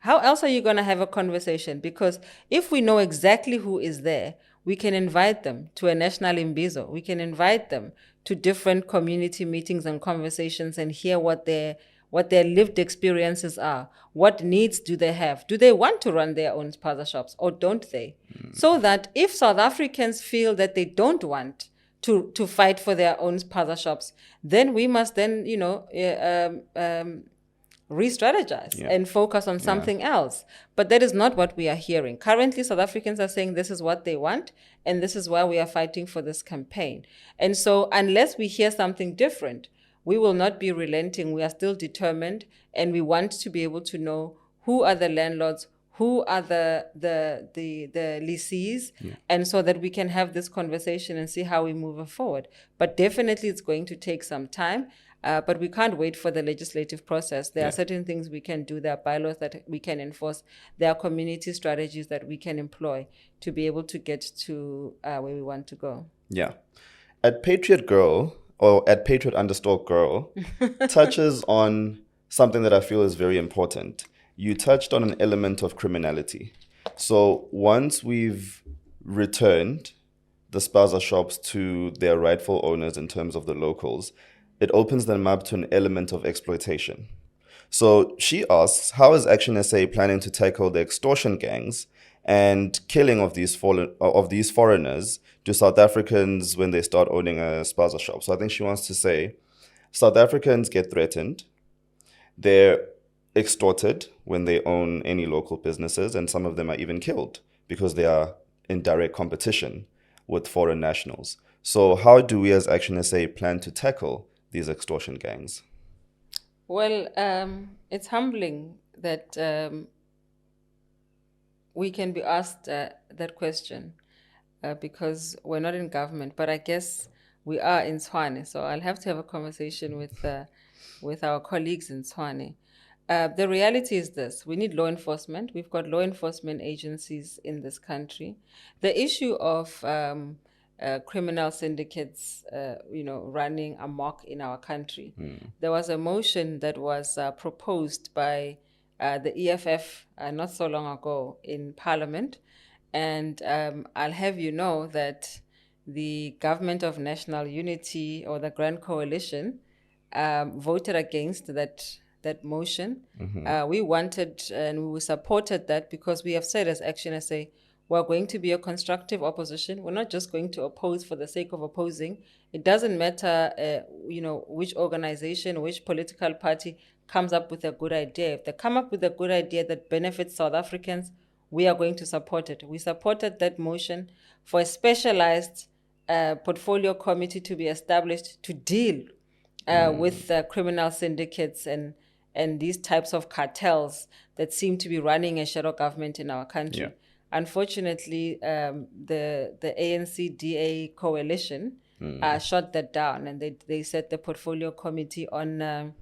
How else are you going to have a conversation? Because if we know exactly who is there, we can invite them to a national imbizo. We can invite them to different community meetings and conversations and hear what their lived experiences are. What needs do they have? Do they want to run their own spaza shops or don't they? So that if South Africans feel that they don't want to fight for their own spaza shops, then we must then, re-strategize and focus on something else. But that is not what we are hearing. Currently, South Africans are saying this is what they want, and this is why we are fighting for this campaign. And so unless we hear something different, we will not be relenting. We are still determined, and we want to be able to know who are the landlords, who are the lessees, and so that we can have this conversation and see how we move forward. But definitely it's going to take some time. But we can't wait for the legislative process. There are certain things we can do. There are bylaws that we can enforce. There are community strategies that we can employ to be able to get to where we want to go. Yeah. At Patriot Girl, or at Patriot_girl, touches on something that I feel is very important. You touched on an element of criminality. So once we've returned the spaza shops to their rightful owners in terms of the locals, it opens them up to an element of exploitation. So she asks, how is Action SA planning to tackle the extortion gangs and killing of these foreigners to South Africans when they start owning a spaza shop? So I think she wants to say South Africans get threatened, they're extorted when they own any local businesses, and some of them are even killed because they are in direct competition with foreign nationals. So how do we as Action SA plan to tackle these extortion gangs? Well, it's humbling that we can be asked that question because we're not in government, but I guess we are in Tshwane, so I'll have to have a conversation with our colleagues in Tshwane. The reality is this: we need law enforcement. We've got law enforcement agencies in this country. The issue of criminal syndicates, running amok in our country. There was a motion that was proposed by the EFF not so long ago in Parliament, and I'll have you know that the Government of National Unity, or the Grand Coalition, voted against that motion. We wanted and we supported that because we have said as Action SA, we're going to be a constructive opposition. We're not just going to oppose for the sake of opposing. It doesn't matter, which organization, which political party comes up with a good idea. If they come up with a good idea that benefits South Africans, we are going to support it. We supported that motion for a specialized portfolio committee to be established to deal with criminal syndicates and these types of cartels that seem to be running a shadow government in our country. Yeah. Unfortunately, the ANC-DA coalition shut that down, and they said the portfolio committee on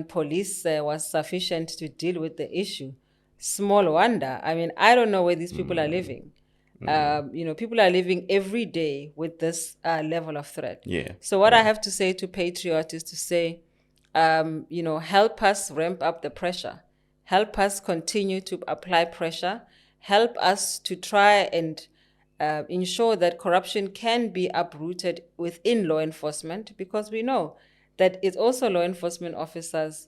police was sufficient to deal with the issue. Small wonder. I mean, I don't know where these people are living. People are living every day with this level of threat. Yeah. So what I have to say to Patriot is to say, help us ramp up the pressure. Help us continue to apply pressure. Help us to try and ensure that corruption can be uprooted within law enforcement, because we know that it's also law enforcement officers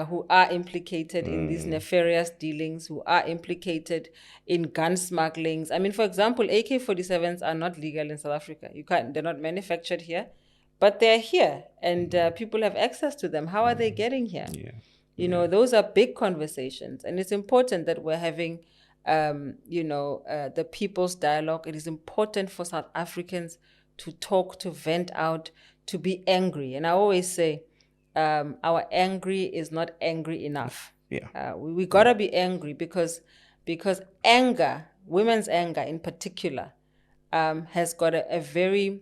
who are implicated in these nefarious dealings, who are implicated in gun smugglings. I mean, for example, AK-47s are not legal in South Africa. They're not manufactured here, but they're here, and people have access to them. How are they getting here? Yeah. Those are big conversations, and it's important that we're having the people's dialogue. It is important for South Africans to talk, to vent out, to be angry. And I always say, our angry is not angry enough. Yeah. We gotta be angry because anger, women's anger in particular, has got a very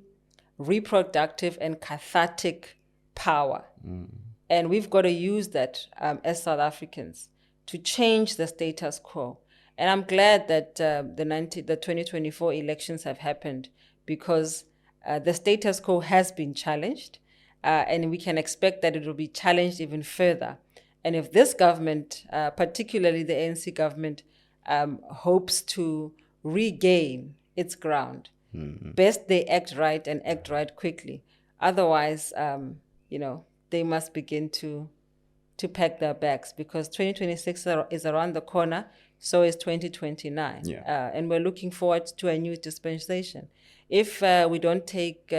reproductive and cathartic power. And we've got to use that as South Africans to change the status quo. And I'm glad that the 2024 elections have happened, because the status quo has been challenged, and we can expect that it will be challenged even further. And if this government, particularly the ANC government, hopes to regain its ground, best they act right and act right quickly. Otherwise, they must begin to pack their bags, because 2026 is around the corner, so is 2029. Yeah. And we're looking forward to a new dispensation. If we don't take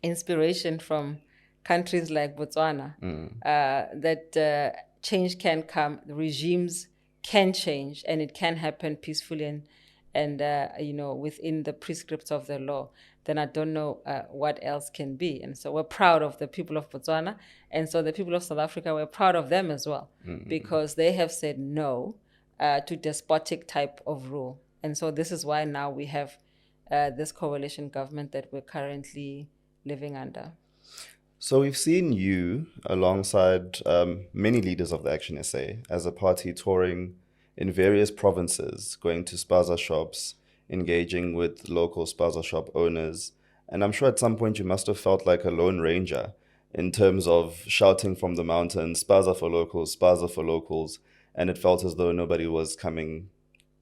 inspiration from countries like Botswana, that change can come, the regimes can change, and it can happen peacefully and within the prescripts of the law, then I don't know what else can be. And so we're proud of the people of Botswana. And so the people of South Africa, we're proud of them as well, because they have said no to despotic type of rule. And so this is why now we have this coalition government that we're currently living under. So we've seen you alongside many leaders of the Action SA as a party touring in various provinces, going to spaza shops, engaging with local spaza shop owners. And I'm sure at some point you must have felt like a lone ranger in terms of shouting from the mountains, spaza for locals, spaza for locals. And it felt as though nobody was coming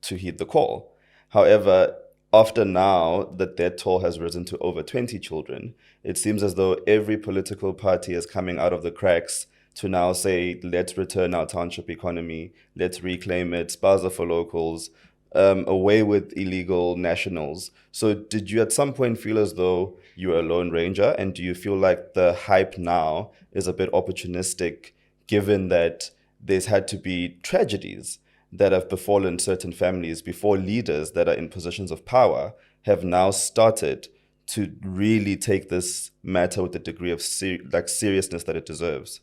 to heed the call. However, after now that their toll has risen to over 20 children, it seems as though every political party is coming out of the cracks to now say, let's return our township economy, let's reclaim it, spaza for locals, away with illegal nationals. So did you at some point feel as though you were a lone ranger? And do you feel like the hype now is a bit opportunistic, given that there's had to be tragedies that have befallen certain families before leaders that are in positions of power have now started to really take this matter with the degree of seriousness that it deserves?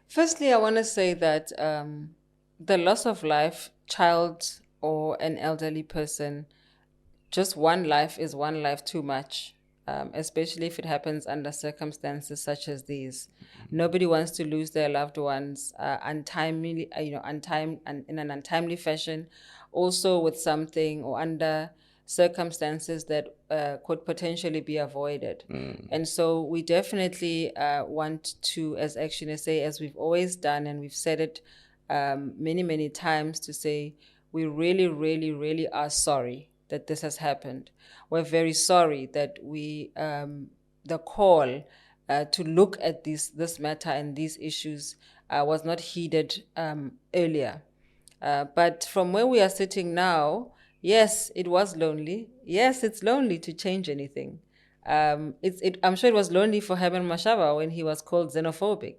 Firstly, I want to say that the loss of life, child or an elderly person, just one life is one life too much, especially if it happens under circumstances such as these. Nobody wants to lose their loved ones untimely, in an untimely fashion, also with something or under circumstances that could potentially be avoided. And so we definitely want to, as Action SA, as we've always done, and we've said it many, many times, to say we really, really, really are sorry that this has happened. We're very sorry that the call to look at this matter and these issues was not heeded earlier. But from where we are sitting now, yes, it was lonely. Yes, it's lonely to change anything. I'm sure it was lonely for Herman Mashaba when he was called xenophobic.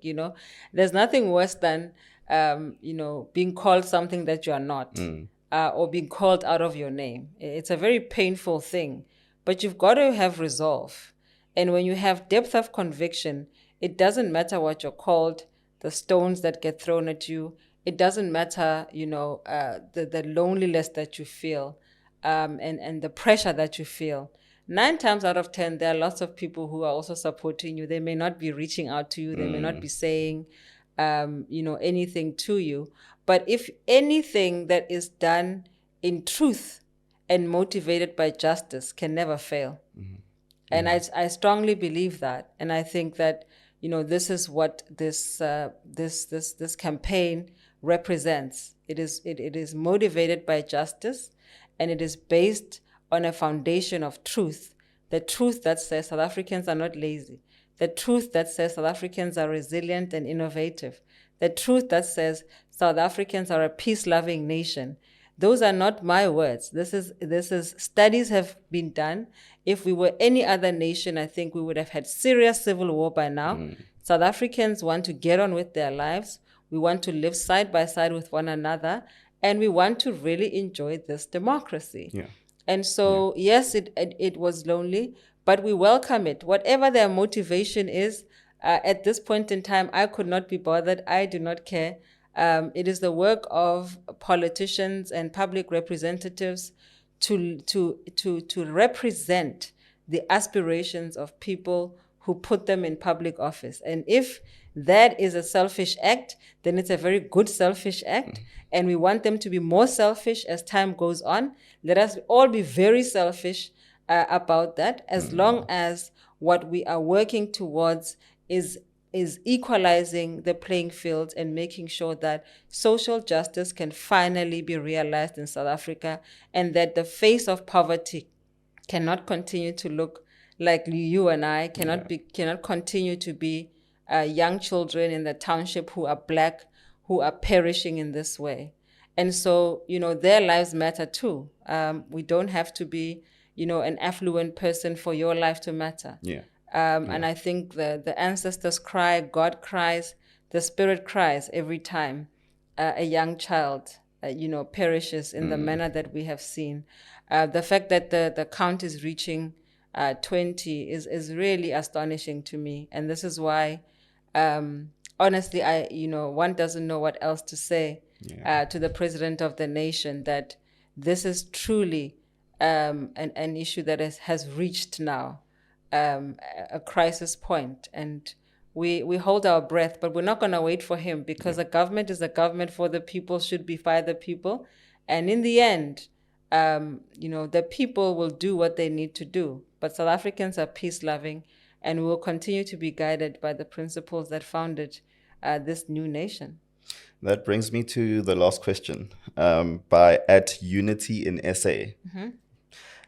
There's nothing worse than being called something that you are not, or being called out of your name. It's a very painful thing, but you've got to have resolve. And when you have depth of conviction, it doesn't matter what you're called, the stones that get thrown at you. It doesn't matter, the loneliness that you feel, and the pressure that you feel. 9 times out of 10, there are lots of people who are also supporting you. They may not be reaching out to you. They may not be saying, anything to you. But if anything that is done in truth and motivated by justice can never fail. And I strongly believe that. And I think that, this is what this campaign represents. It is motivated by justice, and it is based on a foundation of truth. The truth that says South Africans are not lazy. The truth that says South Africans are resilient and innovative. The truth that says South Africans are a peace-loving nation. Those are not my words. This is studies have been done. If we were any other nation, I think we would have had serious civil war by now. South Africans want to get on with their lives. We want to live side by side with one another, and we want to really enjoy this democracy. Yeah. And so, yes, it was lonely, but we welcome it. Whatever their motivation is, at this point in time, I could not be bothered. I do not care. It is the work of politicians and public representatives to represent the aspirations of people who put them in public office. And if that is a selfish act, then it's a very good selfish act. And we want them to be more selfish as time goes on. Let us all be very selfish about that, as long as what we are working towards is equalizing the playing field and making sure that social justice can finally be realized in South Africa, and that the face of poverty cannot continue to look like you and I, cannot continue to be young children in the township who are black, who are perishing in this way. And so, their lives matter too. We don't have to be, an affluent person for your life to matter. Yeah. And I think the ancestors cry, God cries, the spirit cries every time a young child, perishes in the manner that we have seen. The fact that the count is reaching 20 is really astonishing to me. And this is why, honestly, one doesn't know what else to say to the president of the nation, that this is truly an issue that has reached now a crisis point. And we hold our breath, but we're not going to wait for him, because a government is a government for the people, should be by the people. And in the end, the people will do what they need to do. But South Africans are peace-loving, and will continue to be guided by the principles that founded this new nation. That brings me to the last question by @Unity in SA.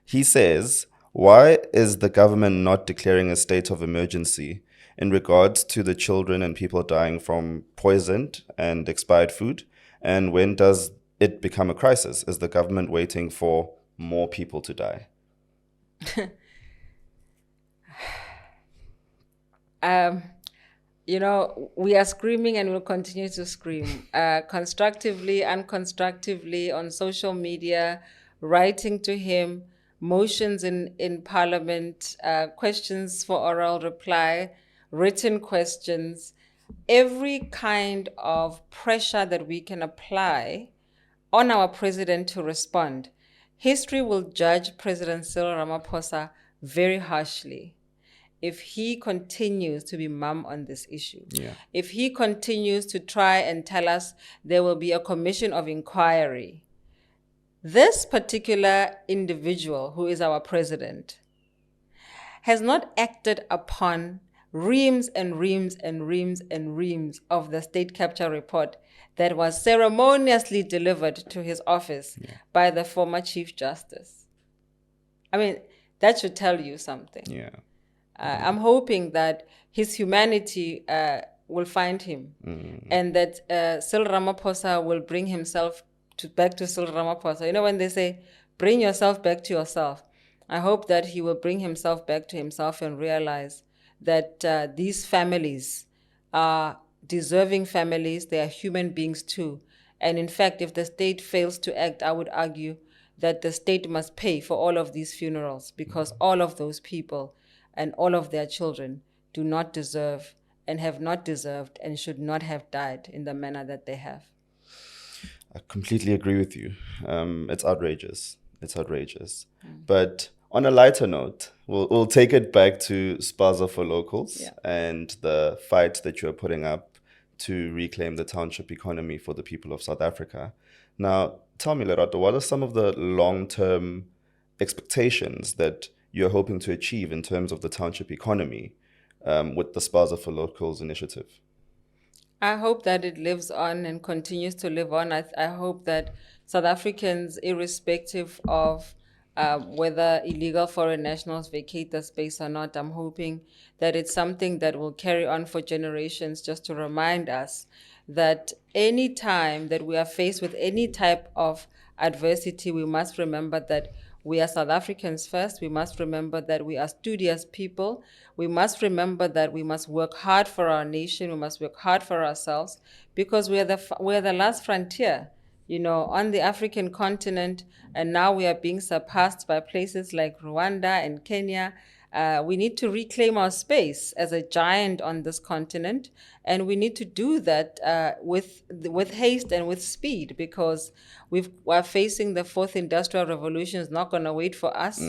He says, why is the government not declaring a state of emergency in regards to the children and people dying from poisoned and expired food? And when does it become a crisis? Is the government waiting for more people to die? We are screaming and will continue to scream, constructively, unconstructively, on social media, writing to him, motions in parliament, questions for oral reply, written questions, every kind of pressure that we can apply on our president to respond. History will judge President Cyril Ramaphosa very harshly if he continues to be mum on this issue. If he continues to try and tell us there will be a commission of inquiry. This particular individual, who is our president, has not acted upon reams and reams and reams and reams of the state capture report that was ceremoniously delivered to his office by the former Chief Justice. I mean, that should tell you something. I'm hoping that his humanity will find him, and that Cyril Ramaphosa will bring himself back to Cyril Ramaphosa. You know, when they say, bring yourself back to yourself, I hope that he will bring himself back to himself and realize that these families are deserving families. They are human beings too. And in fact, if the state fails to act, I would argue that the state must pay for all of these funerals, because all of those people and all of their children do not deserve and have not deserved and should not have died in the manner that they have. I completely agree with you. It's outrageous. It's outrageous. But on a lighter note, we'll take it back to Spaza for Locals and the fight that you're putting up to reclaim the township economy for the people of South Africa. Now, tell me, Lerato, what are some of the long-term expectations that you're hoping to achieve in terms of the township economy with the Spaza for Locals initiative? I hope that it lives on and continues to live on. I hope that South Africans, irrespective of whether illegal foreign nationals vacate the space or not, I'm hoping that it's something that will carry on for generations, just to remind us that any time that we are faced with any type of adversity, we must remember that we are South Africans first. We must remember that we are studious people. We must remember that we must work hard for our nation. We must work hard for ourselves, because we're the last frontier, on the African continent. And now we are being surpassed by places like Rwanda and Kenya. We need to reclaim our space as a giant on this continent, and we need to do that with haste and with speed, because we're facing the fourth industrial revolution. Is not going to wait for us.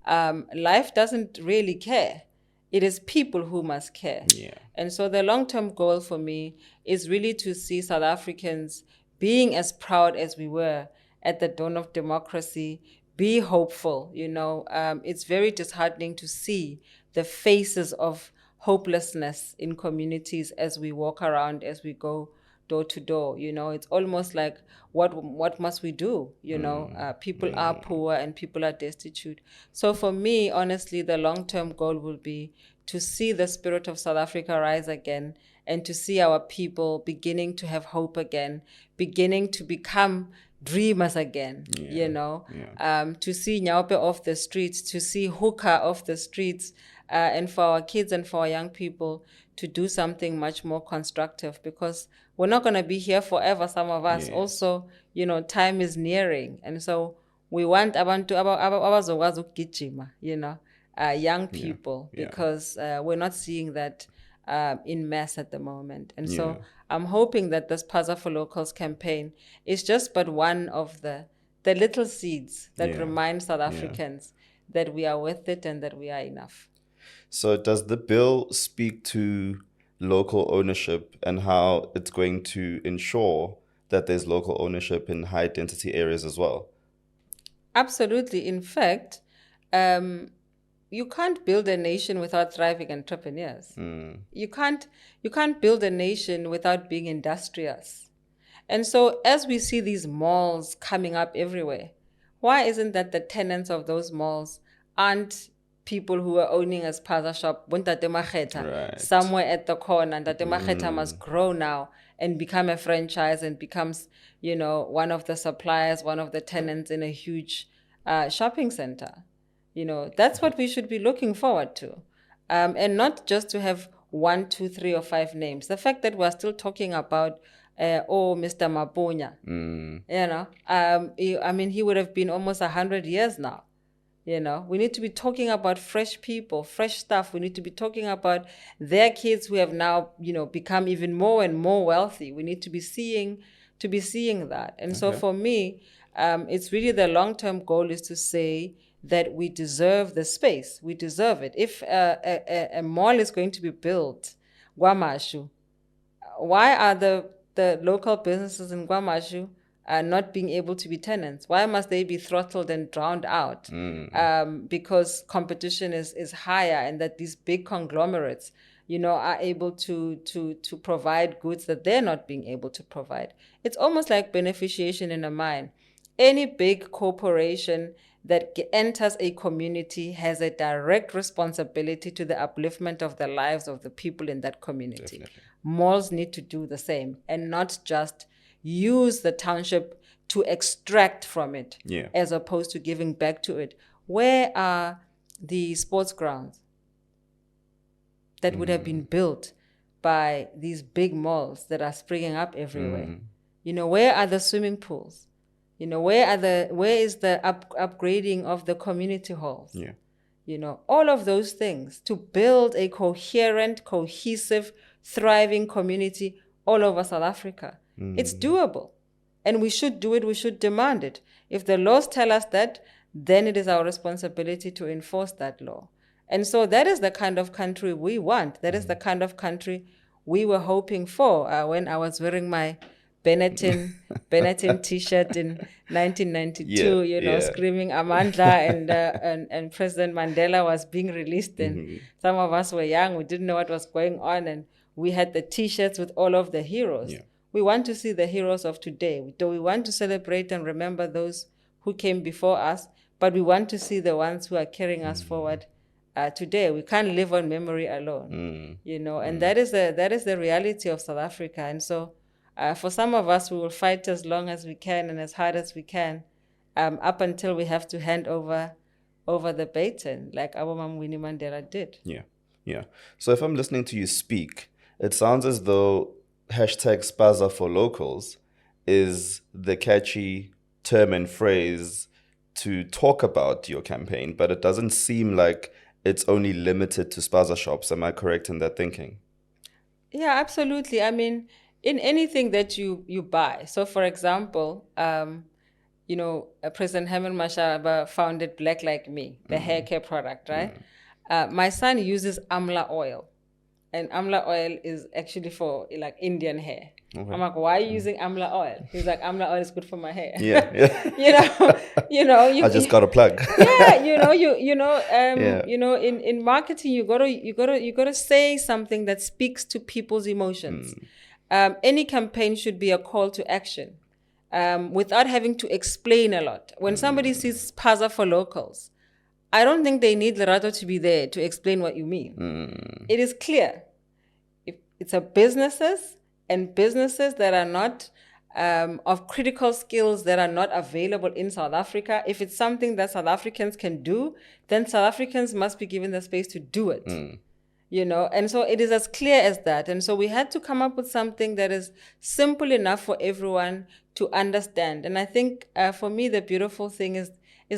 Life doesn't really care. It is people who must care. Yeah. And so the long-term goal for me is really to see South Africans being as proud as we were at the dawn of democracy. Be hopeful. It's very disheartening to see the faces of hopelessness in communities as we walk around, as we go door to door. It's almost like, what must we do? People are poor and people are destitute. So for me, honestly, the long-term goal will be to see the spirit of South Africa rise again, and to see our people beginning to have hope again, beginning to become dreamers again. To see Nyaupe off the streets, to see hookah off the streets, and for our kids and for our young people to do something much more constructive, because we're not going to be here forever, some of us. Yes. Also, time is nearing, and so we want abantu abazokwazi ukugijima, young people, because we're not seeing that in mass at the moment. And so I'm hoping that this Paza for Locals campaign is just but one of the little seeds that remind South Africans that we are worth it and that we are enough. So does the bill speak to local ownership and how it's going to ensure that there's local ownership in high density areas as well? Absolutely. In fact, you can't build a nation without thriving entrepreneurs. You can't build a nation without being industrious. And so as we see these malls coming up everywhere, why isn't that the tenants of those malls aren't people who are owning a spaza shop, Right. somewhere at the corner, and Ntate Makgetha must grow now and become a franchise and becomes, one of the suppliers, one of the tenants in a huge shopping center. That's what we should be looking forward to. And not just to have 1, 2, 3, or 5 names. The fact that we're still talking about, Mr. Maponya, he would have been almost 100 years now. We need to be talking about fresh people, fresh stuff. We need to be talking about their kids who have now, become even more and more wealthy. We need to be seeing that. And so for me, it's really the long-term goal is to say that we deserve the space. We deserve it. If a mall is going to be built, Guamashu, why are the local businesses in Guamashu not being able to be tenants? Why must they be throttled and drowned out? Because competition is higher, and that these big conglomerates, are able to provide goods that they're not being able to provide. It's almost like beneficiation in a mine. Any big corporation that enters a community has a direct responsibility to the upliftment of the lives of the people in that community. Definitely. Malls need to do the same, and not just use the township to extract from it, as opposed to giving back to it. Where are the sports grounds that would have been built by these big malls that are springing up everywhere? Where are the swimming pools? Where is the upgrading of the community halls? All of those things to build a coherent, cohesive, thriving community all over South Africa. It's doable, and we should do it. We should demand it. If the laws tell us that, then it is our responsibility to enforce that law. And so that is the kind of country we want. That is the kind of country we were hoping for when I was wearing my Benetton T-shirt in 1992, screaming Amandla, and President Mandela was being released. And some of us were young, we didn't know what was going on, and we had the T-shirts with all of the heroes. We want to see the heroes of today. We want to celebrate and remember those who came before us, but we want to see the ones who are carrying us forward today. We can't live on memory alone, and that is the reality of South Africa. And so for some of us, we will fight as long as we can and as hard as we can, up until we have to hand over the baton, like our Mom Winnie Mandela did. Yeah. So if I'm listening to you speak, it sounds as though #Spaza for Locals is the catchy term and phrase to talk about your campaign, but it doesn't seem like it's only limited to spaza shops. Am I correct in that thinking? Yeah, absolutely. I mean, in anything that you buy. So, for example, President Herman Mashaba founded Black Like Me, the hair care product, right? My son uses amla oil, and amla oil is actually for like Indian hair. Okay. I'm like, why are you using amla oil? He's like, amla oil is good for my hair. Yeah, yeah. You I just got a plug. yeah, Yeah. in marketing, you gotta say something that speaks to people's emotions. Any campaign should be a call to action, without having to explain a lot. When somebody sees Paza for locals, I don't think they need Lerato to be there to explain what you mean. It is clear. If it's a businesses and businesses that are not of critical skills that are not available in South Africa, if it's something that South Africans can do, then South Africans must be given the space to do it. And so it is as clear as that. And so we had to come up with something that is simple enough for everyone to understand. And I think for me, the beautiful thing is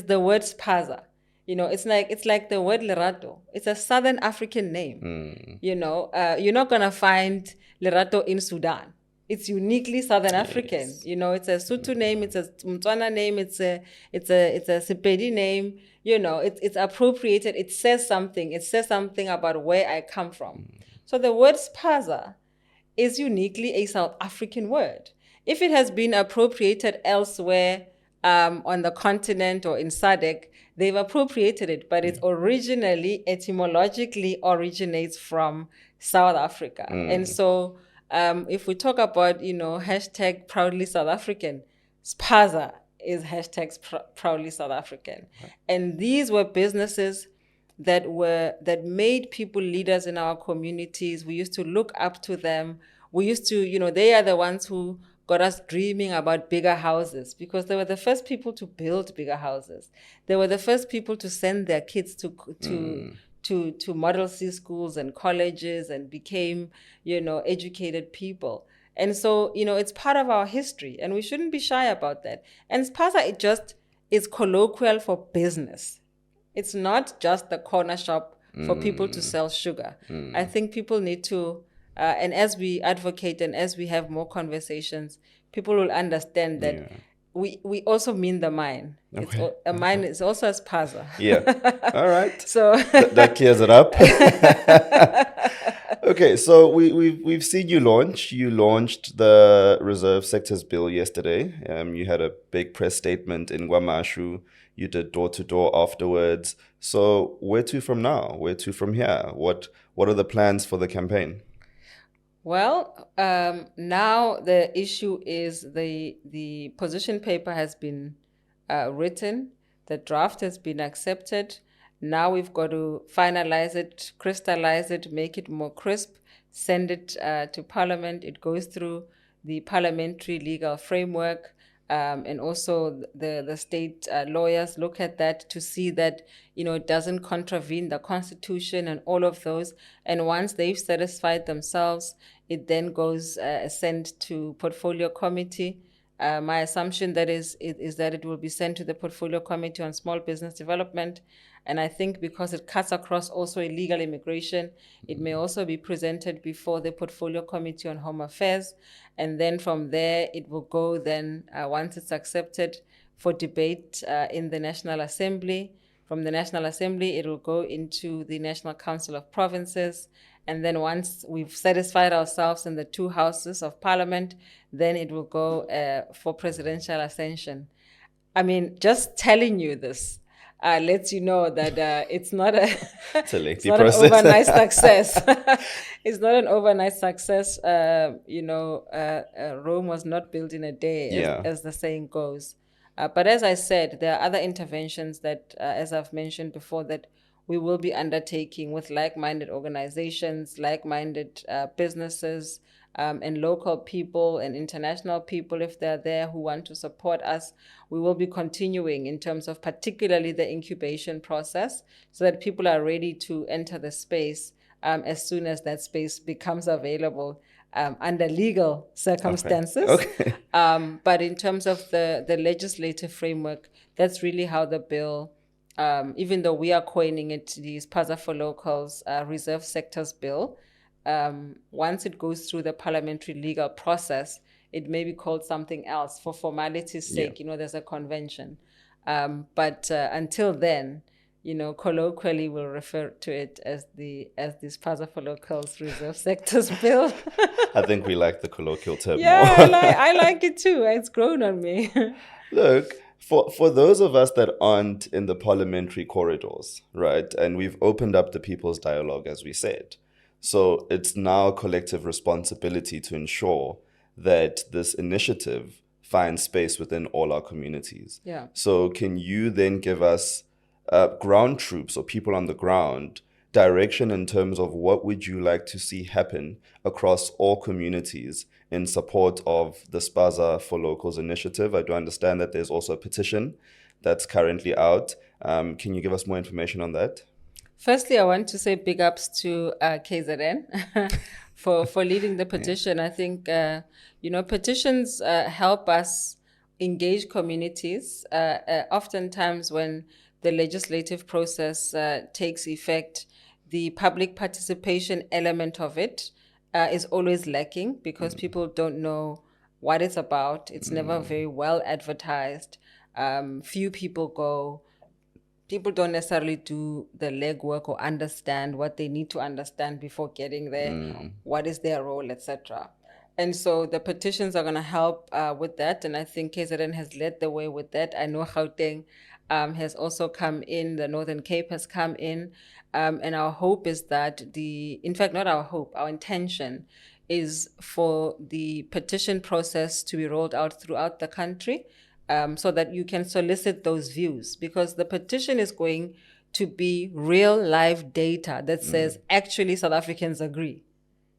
the word spaza. It's like the word Lerato. It's a Southern African name. You're not gonna find Lerato in Sudan. It's uniquely Southern African. It's a Sotho name, it's a Mtswana name, it's a Sepedi name. It's appropriated. It says something. It says something about where I come from. So the word spaza is uniquely a South African word. If it has been appropriated elsewhere on the continent or in SADC, they've appropriated it, but it originally, etymologically originates from South Africa. And so if we talk about, hashtag proudly South African, spaza is hashtag proudly South African. And these were businesses that made people leaders in our communities. We used to look up to them. We used to, they are the ones who got us dreaming about bigger houses, because they were the first people to build bigger houses. They were the first people to send their kids to Model C schools and colleges and became, educated people. And so, it's part of our history, and we shouldn't be shy about that. And spaza, it just is colloquial for business. It's not just the corner shop for people to sell sugar. I think people need to, and as we advocate and as we have more conversations, people will understand that we also mean the mine. Okay. A mine is also a spaza. Yeah. All right. So that clears it up. Okay, so we've seen you launch. You launched the Reserve Sectors Bill yesterday. You had a big press statement in Guamashu. You did door to door afterwards. So where to from now? Where to from here? What are the plans for the campaign? Well, now the issue is the position paper has been written. The draft has been accepted. Now we've got to finalize it, crystallize it, make it more crisp, send it to Parliament. It goes through the parliamentary legal framework, and also the state lawyers look at that to see that it doesn't contravene the Constitution and all of those. And once they've satisfied themselves, it then goes sent to Portfolio Committee. My assumption is that it will be sent to the Portfolio Committee on Small Business Development. And I think because it cuts across also illegal immigration, it may also be presented before the Portfolio Committee on Home Affairs. And then from there, it will go then, once it's accepted, for debate in the National Assembly. From the National Assembly, it will go into the National Council of Provinces. And then once we've satisfied ourselves in the two houses of Parliament, then it will go for presidential ascension. I mean, just telling you this lets you know that it's not an overnight success. It's not an overnight success. Rome was not built in a day, as the saying goes. But as I said, there are other interventions that, as I've mentioned before, that we will be undertaking with like-minded organizations, like-minded businesses, and local people and international people, if they're there, who want to support us. We will be continuing in terms of particularly the incubation process, so that people are ready to enter the space as soon as that space becomes available under legal circumstances. Okay. But in terms of the legislative framework, that's really how the bill even though we are coining it the Spaza for Locals Reserve Sectors Bill, once it goes through the parliamentary legal process, it may be called something else for formality's sake. There's a convention. But until then, colloquially we'll refer to it as the Spaza for Locals Reserve Sectors Bill. I think we like the colloquial term more. I like it too. It's grown on me. Look, for those of us that aren't in the parliamentary corridors, right, and we've opened up the people's dialogue, as we said. So it's now a collective responsibility to ensure that this initiative finds space within all our communities. Yeah. So can you then give us ground troops or people on the ground direction in terms of what would you like to see happen across all communities in support of the Spaza for Locals initiative? I do understand that there's also a petition that's currently out. Can you give us more information on that? Firstly, I want to say big ups to KZN for leading the petition. I think, petitions help us engage communities. Oftentimes when the legislative process takes effect, the public participation element of it is always lacking because people don't know what it's about. It's never very well advertised. Few people go. People don't necessarily do the legwork or understand what they need to understand before getting there. What is their role, etc. And so the petitions are going to help with that. And I think KZN has led the way with that. I know Gauteng has also come in. The Northern Cape has come in. And our hope is that not our hope, our intention is for the petition process to be rolled out throughout the country. So that you can solicit those views, because the petition is going to be real live data that says actually South Africans agree.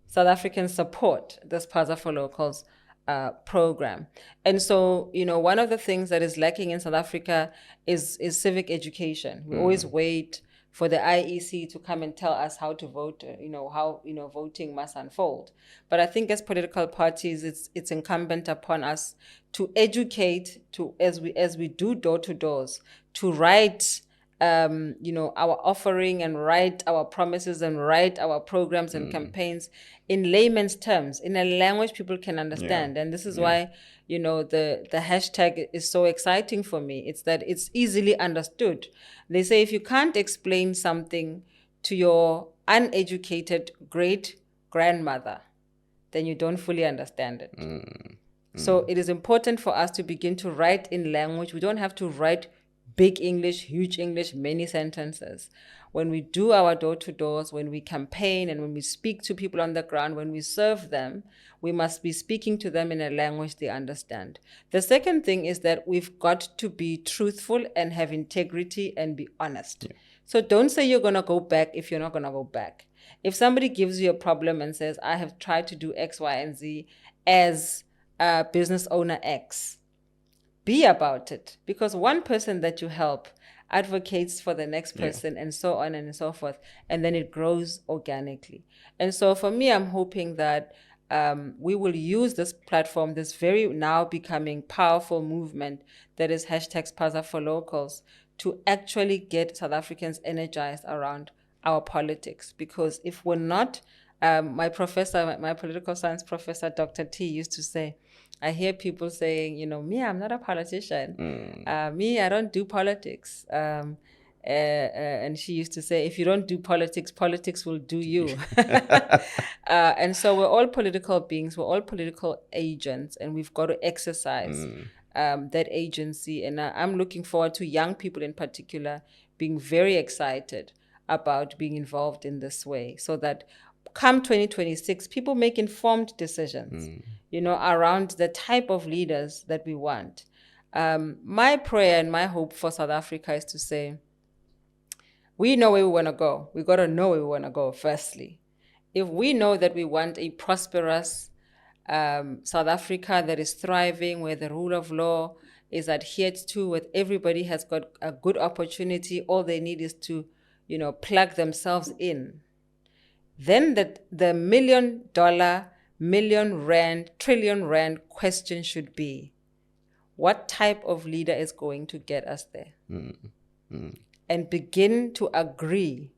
South Africans support the Spaza for Locals program. And so, one of the things that is lacking in South Africa is civic education. We always wait for the IEC to come and tell us how to vote, how voting must unfold. But I think as political parties, it's incumbent upon us to educate, as we do door to doors, to write our offering and write our promises and write our programs and campaigns in layman's terms, in a language people can understand. And this is why, the hashtag is so exciting for me. It's that it's easily understood. They say if you can't explain something to your uneducated great grandmother, then you don't fully understand it. So it is important for us to begin to write in language. We don't have to write big English, huge English, many sentences. When we do our door-to-doors, when we campaign and when we speak to people on the ground, when we serve them, we must be speaking to them in a language they understand. The second thing is that we've got to be truthful and have integrity and be honest. So don't say you're going to go back if you're not going to go back. If somebody gives you a problem and says, I have tried to do X, Y, and Z as business owner X, be about it, because one person that you help advocates for the next person and so on and so forth, and then it grows organically. And so for me, I'm hoping that we will use this platform, this very now becoming powerful movement that is hashtag Spaza for Locals, to actually get South Africans energized around our politics. Because if we're not, my political science professor, Dr. T, used to say, I hear people saying, me, I'm not a politician. Me, I don't do politics. And she used to say, if you don't do politics, politics will do you. And so we're all political beings. We're all political agents, and we've got to exercise that agency. And I'm looking forward to young people in particular being very excited about being involved in this way, so that come 2026, people make informed decisions, around the type of leaders that we want. My prayer and my hope for South Africa is to say, we know where we want to go. We got to know where we want to go, firstly. If we know that we want a prosperous South Africa that is thriving, where the rule of law is adhered to, where everybody has got a good opportunity, all they need is to, plug themselves in, then the $1 million, million rand, trillion rand question should be, what type of leader is going to get us there? and begin to agree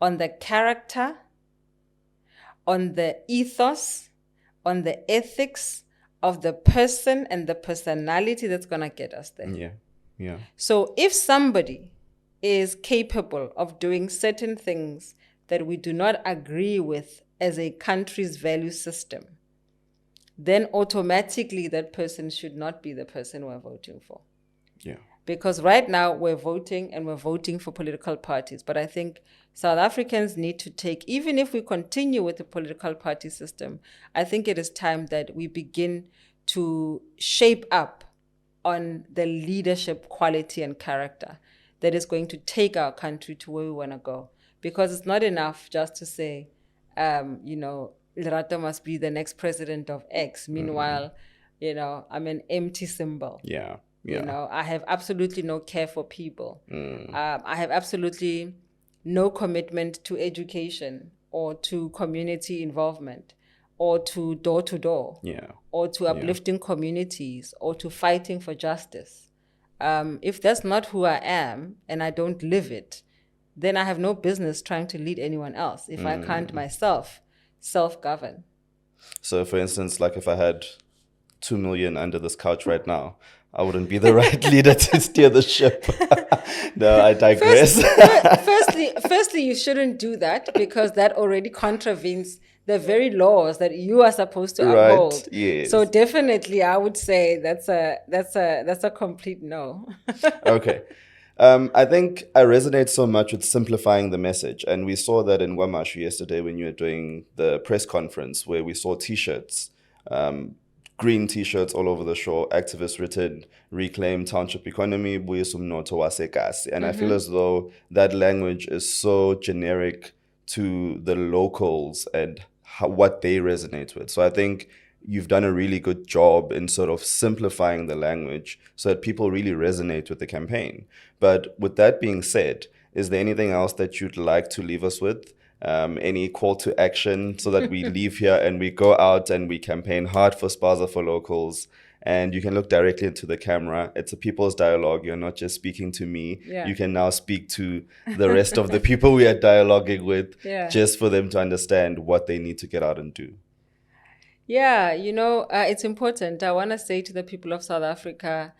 on the character, on the ethos, on the ethics of the person and the personality that's going to get us there. Yeah. Yeah. So if somebody is capable of doing certain things that we do not agree with as a country's value system, then automatically that person should not be the person we're voting for. Yeah. Because right now we're voting for political parties. But I think South Africans need to take, even if we continue with the political party system, I think it is time that we begin to shape up on the leadership quality and character that is going to take our country to where we want to go. Because it's not enough just to say, Lerato must be the next president of X. Meanwhile, I'm an empty symbol. Yeah. Yeah. I have absolutely no care for people. I have absolutely no commitment to education or to community involvement or to door-to-door or to uplifting communities or to fighting for justice. If that's not who I am and I don't live it, then I have no business trying to lead anyone else if I can't myself self-govern. So, for instance, like if I had 2 million under this couch right now, I wouldn't be the right leader to steer the ship. No, I digress. Firstly, you shouldn't do that because that already contravenes the very laws that you are supposed to uphold. Right. Yes. So definitely, I would say that's a complete no. Okay. I think I resonate so much with simplifying the message. And we saw that in Wamashu yesterday when you were doing the press conference where we saw T-shirts, green T-shirts all over the shore, activists written, reclaim township economy, buyisa umnotho wasekasi. And I feel as though that language is so generic to the locals and what they resonate with. So I think you've done a really good job in sort of simplifying the language so that people really resonate with the campaign. But with that being said, is there anything else that you'd like to leave us with? Any call to action so that we leave here and we go out and we campaign hard for Spaza for Locals? And you can look directly into the camera. It's a people's dialogue. You're not just speaking to me. Yeah. You can now speak to the rest of the people we are dialoguing with, Yeah. just for them to understand what they need to get out and do. Yeah, it's important. I want to say to the people of South Africa,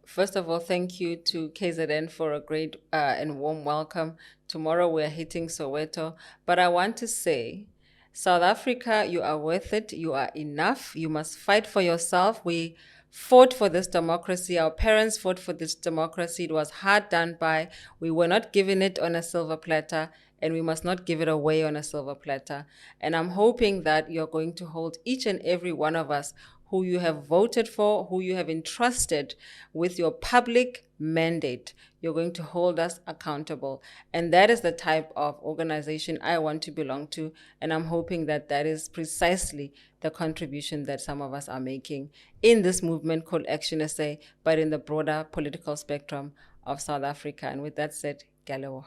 first of all, thank you to KZN for a great and warm welcome. Tomorrow we're hitting Soweto. But I want to say, South Africa, you are worth it. You are enough. You must fight for yourself. We fought for this democracy. Our parents fought for this democracy. It was hard done by. We were not given it on a silver platter, and we must not give it away on a silver platter. And I'm hoping that you're going to hold each and every one of us who you have voted for, who you have entrusted with your public mandate. You're going to hold us accountable. And that is the type of organization I want to belong to. And I'm hoping that that is precisely the contribution that some of us are making in this movement called Action SA, but in the broader political spectrum of South Africa. And with that said, Galewa.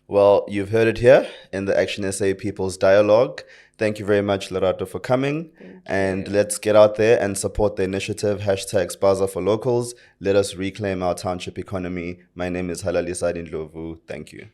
Well, you've heard it here in the Action SA People's Dialogue. Thank you very much, Lerato, for coming. And let's get out there and support the initiative, #Spaza for Locals. Let us reclaim our township economy. My name is Halalisad Ndlovu. Thank you.